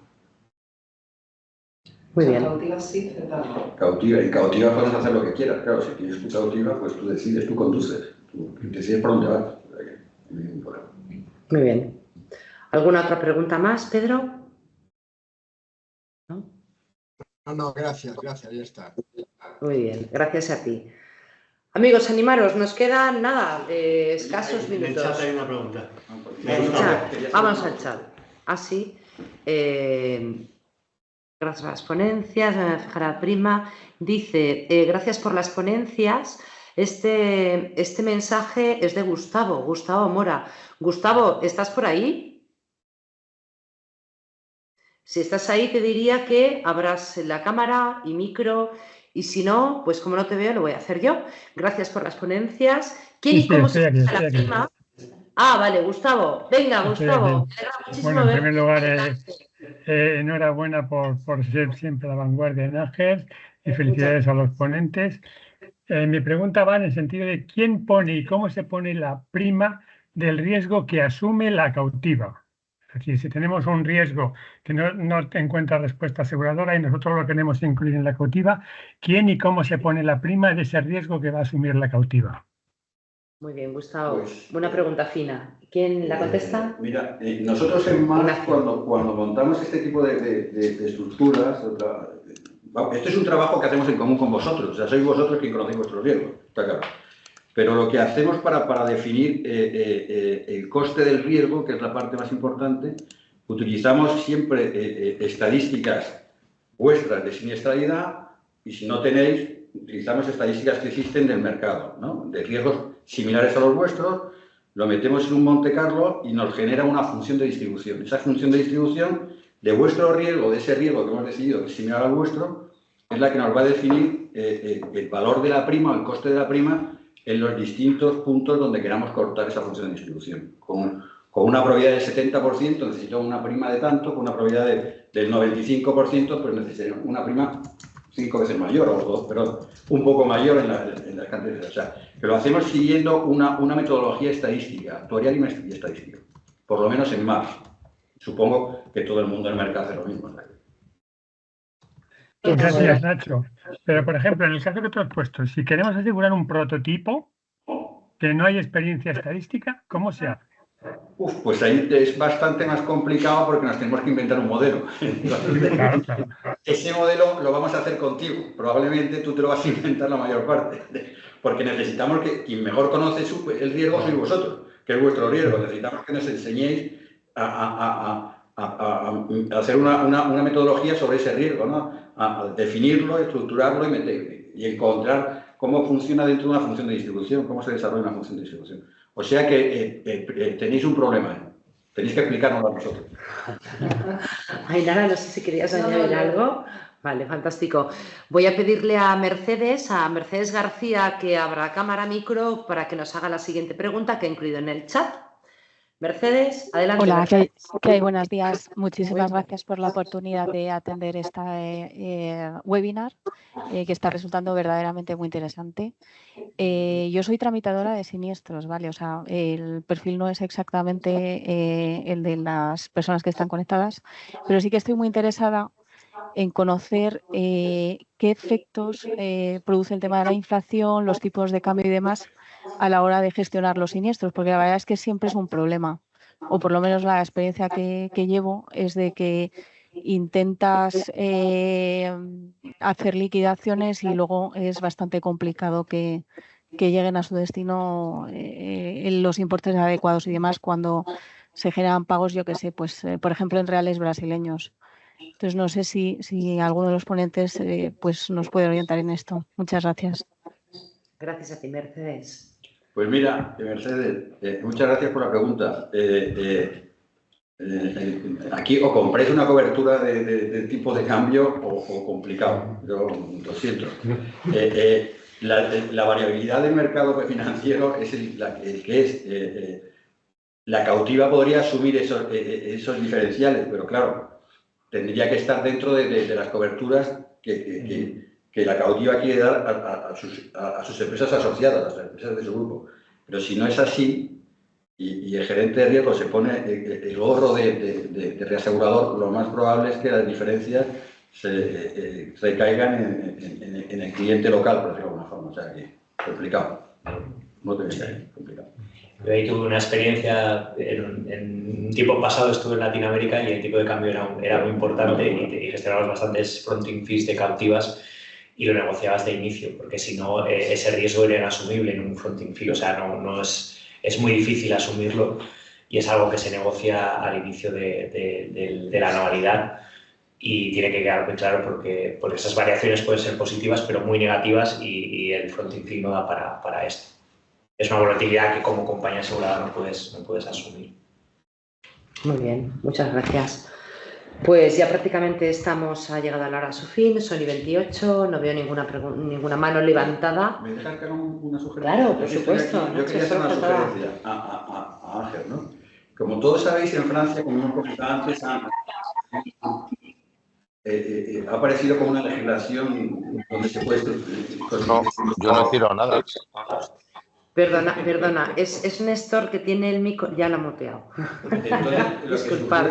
Muy bien. Cautiva sí, celda no. En cautiva puedes hacer lo que quieras, claro, si tienes tu cautiva, pues tú decides, tú conduces, tú decides por dónde vas. No hay ningún problema. Muy bien. ¿Alguna otra pregunta más, Pedro? ¿No? No, gracias, ya está. Muy bien, gracias a ti. Amigos, animaros, nos quedan nada, escasos minutos. En el chat hay una pregunta. Vamos al chat. Sí. Gracias a las ponencias, Jara Prima dice, gracias por las ponencias. Este mensaje es de Gustavo Mora. Gustavo, ¿estás por ahí? Si estás ahí, te diría que abras la cámara y micro. Y si no, pues como no te veo, lo voy a hacer yo. Gracias por las ponencias. ¿Quién y cómo se llama la prima? Vale, Gustavo. Venga, Gustavo. Bueno, en primer lugar, enhorabuena por ser siempre la vanguardia en AGER y felicidades a los ponentes. Mi pregunta va en el sentido de quién pone y cómo se pone la prima del riesgo que asume la cautiva. Es decir, si tenemos un riesgo que no encuentra respuesta aseguradora y nosotros lo queremos incluir en la cautiva, ¿quién y cómo se pone la prima de ese riesgo que va a asumir la cautiva? Muy bien, Gustavo. Buena pregunta fina. ¿Quién la contesta? Mira, nosotros en MAS, cuando montamos este tipo de estructuras, esto es un trabajo que hacemos en común con vosotros, o sea, sois vosotros quien conocéis vuestros riesgos, está claro. Pero lo que hacemos para definir el coste del riesgo, que es la parte más importante, utilizamos siempre estadísticas vuestras de siniestralidad y si no tenéis, utilizamos estadísticas que existen del mercado, ¿no?, de riesgos similares a los vuestros, lo metemos en un Monte Carlo y nos genera una función de distribución. Esa función de distribución de vuestro riesgo, de ese riesgo que hemos decidido que es similar al vuestro, es la que nos va a definir el valor de la prima, el coste de la prima, en los distintos puntos donde queramos cortar esa función de distribución. Con una probabilidad del 70% necesitamos una prima de tanto, con una probabilidad del 95% pues necesitamos una prima 5 veces mayor, un poco mayor en la cantidad. O sea, que lo hacemos siguiendo una metodología estadística, actuarial y estadística, por lo menos en MAPS. Supongo que todo el mundo en el mercado hace lo mismo, ¿no? Gracias, Nacho. Pero, por ejemplo, en el caso que tú has puesto, si queremos asegurar un prototipo que no hay experiencia estadística, ¿cómo se hace? Pues ahí es bastante más complicado porque nos tenemos que inventar un modelo. Claro. Ese modelo lo vamos a hacer contigo. Probablemente tú te lo vas a inventar la mayor parte. Porque necesitamos que quien mejor conoce el riesgo sois vosotros, que es vuestro riesgo. Necesitamos que nos enseñéis a hacer una metodología sobre ese riesgo, ¿no? A definirlo, estructurarlo y encontrar cómo funciona dentro de una función de distribución, cómo se desarrolla una función de distribución. O sea que tenéis un problema, tenéis que explicárnoslo a nosotros. Ainara, no sé si querías añadir algo. Vale, fantástico. Voy a pedirle a Mercedes García, que abra cámara, micro, para que nos haga la siguiente pregunta que he incluido en el chat. Mercedes, adelante. Hola, Mercedes. ¿qué hay? Buenos días. Muchísimas gracias por la oportunidad de atender esta webinar, que está resultando verdaderamente muy interesante. Yo soy tramitadora de siniestros, ¿vale? O sea, el perfil no es exactamente el de las personas que están conectadas, pero sí que estoy muy interesada en conocer qué efectos produce el tema de la inflación, los tipos de cambio y demás a la hora de gestionar los siniestros, porque la verdad es que siempre es un problema, o por lo menos la experiencia que llevo es de que intentas hacer liquidaciones y luego es bastante complicado que lleguen a su destino los importes adecuados y demás cuando se generan pagos, yo que sé, pues por ejemplo en reales brasileños. Entonces no sé si alguno de los ponentes pues nos puede orientar en esto. Muchas gracias. Gracias a ti, Mercedes. Pues mira, Mercedes, muchas gracias por la pregunta. Aquí o compráis una cobertura de tipo de cambio o complicado. Yo lo siento. La variabilidad del mercado financiero es la que es. La cautiva podría asumir esos diferenciales, pero claro, tendría que estar dentro de las coberturas que la cautiva quiere dar a sus empresas asociadas, a las empresas de su grupo. Pero si no es así, y el gerente de riesgo se pone el gorro de reasegurador, lo más probable es que las diferencias se recaigan en el cliente local, por decirlo de alguna forma. O sea que complicado. No te ves complicado. Yo ahí tuve una experiencia, en un tiempo pasado estuve en Latinoamérica y el tipo de cambio era muy importante y gestionabas bastantes fronting fees de cautivas y lo negociabas de inicio, porque si no ese riesgo era inasumible en un fronting fee, o sea, es muy difícil asumirlo y es algo que se negocia al inicio de la anualidad y tiene que quedar muy claro porque esas variaciones pueden ser positivas pero muy negativas y el fronting fee no da para esto. Es una volatilidad que como compañía asegurada no puedes asumir. Muy bien, muchas gracias. Pues ya prácticamente ha llegado la hora a su fin, son y 28, no veo ninguna mano levantada. ¿Me dejas que haga una sugerencia? Claro, por supuesto. Yo quería hacer una sugerencia a Ángel, ¿no? Como todos sabéis, en Francia, como hemos comentado antes, ha aparecido como una legislación donde se puede... No, yo no he tirado nada. Perdona, es Néstor que tiene el micro, ya lo ha muteado. Disculpad.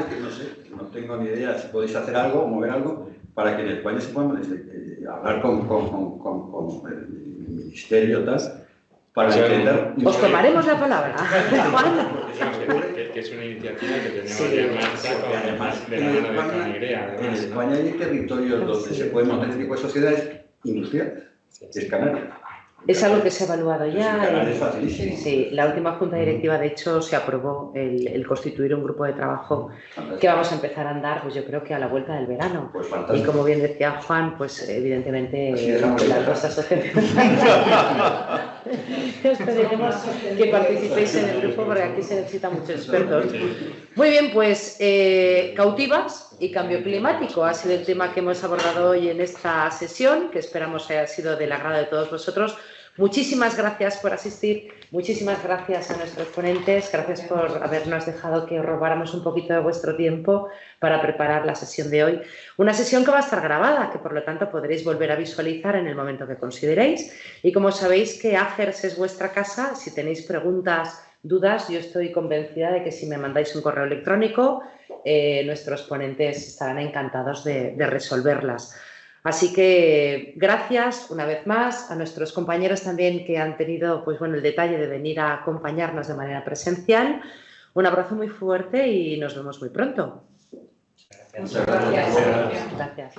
No tengo ni idea si podéis hacer algo, mover algo, para que en España se puedan hablar con el ministerio, tal, para intentar... Os tomaremos la palabra. Que es una iniciativa que tenemos en marcha, además de la mano de Canigrea. En España hay territorios donde se pueden montar este tipo de sociedades industriales, que es Canarias. Es algo que se ha evaluado ya. Es facilísimo. Sí, la última junta directiva, de hecho, se aprobó el constituir un grupo de trabajo que vamos a empezar a andar, pues yo creo que a la vuelta del verano. Pues y como bien decía Juan, pues evidentemente las dos asociaciones. Os pediremos que participéis en el grupo porque aquí se necesitan muchos expertos. Muy bien, pues cautivas y cambio climático ha sido el tema que hemos abordado hoy en esta sesión, que esperamos haya sido del agrado de todos vosotros. Muchísimas gracias por asistir, muchísimas gracias a nuestros ponentes, gracias por habernos dejado que os robáramos un poquito de vuestro tiempo para preparar la sesión de hoy. Una sesión que va a estar grabada, que por lo tanto podréis volver a visualizar en el momento que consideréis. Y como sabéis que Agers es vuestra casa, si tenéis preguntas, dudas, yo estoy convencida de que si me mandáis un correo electrónico, nuestros ponentes estarán encantados de resolverlas. Así que gracias una vez más a nuestros compañeros también que han tenido el detalle de venir a acompañarnos de manera presencial. Un abrazo muy fuerte y nos vemos muy pronto. Gracias. Gracias.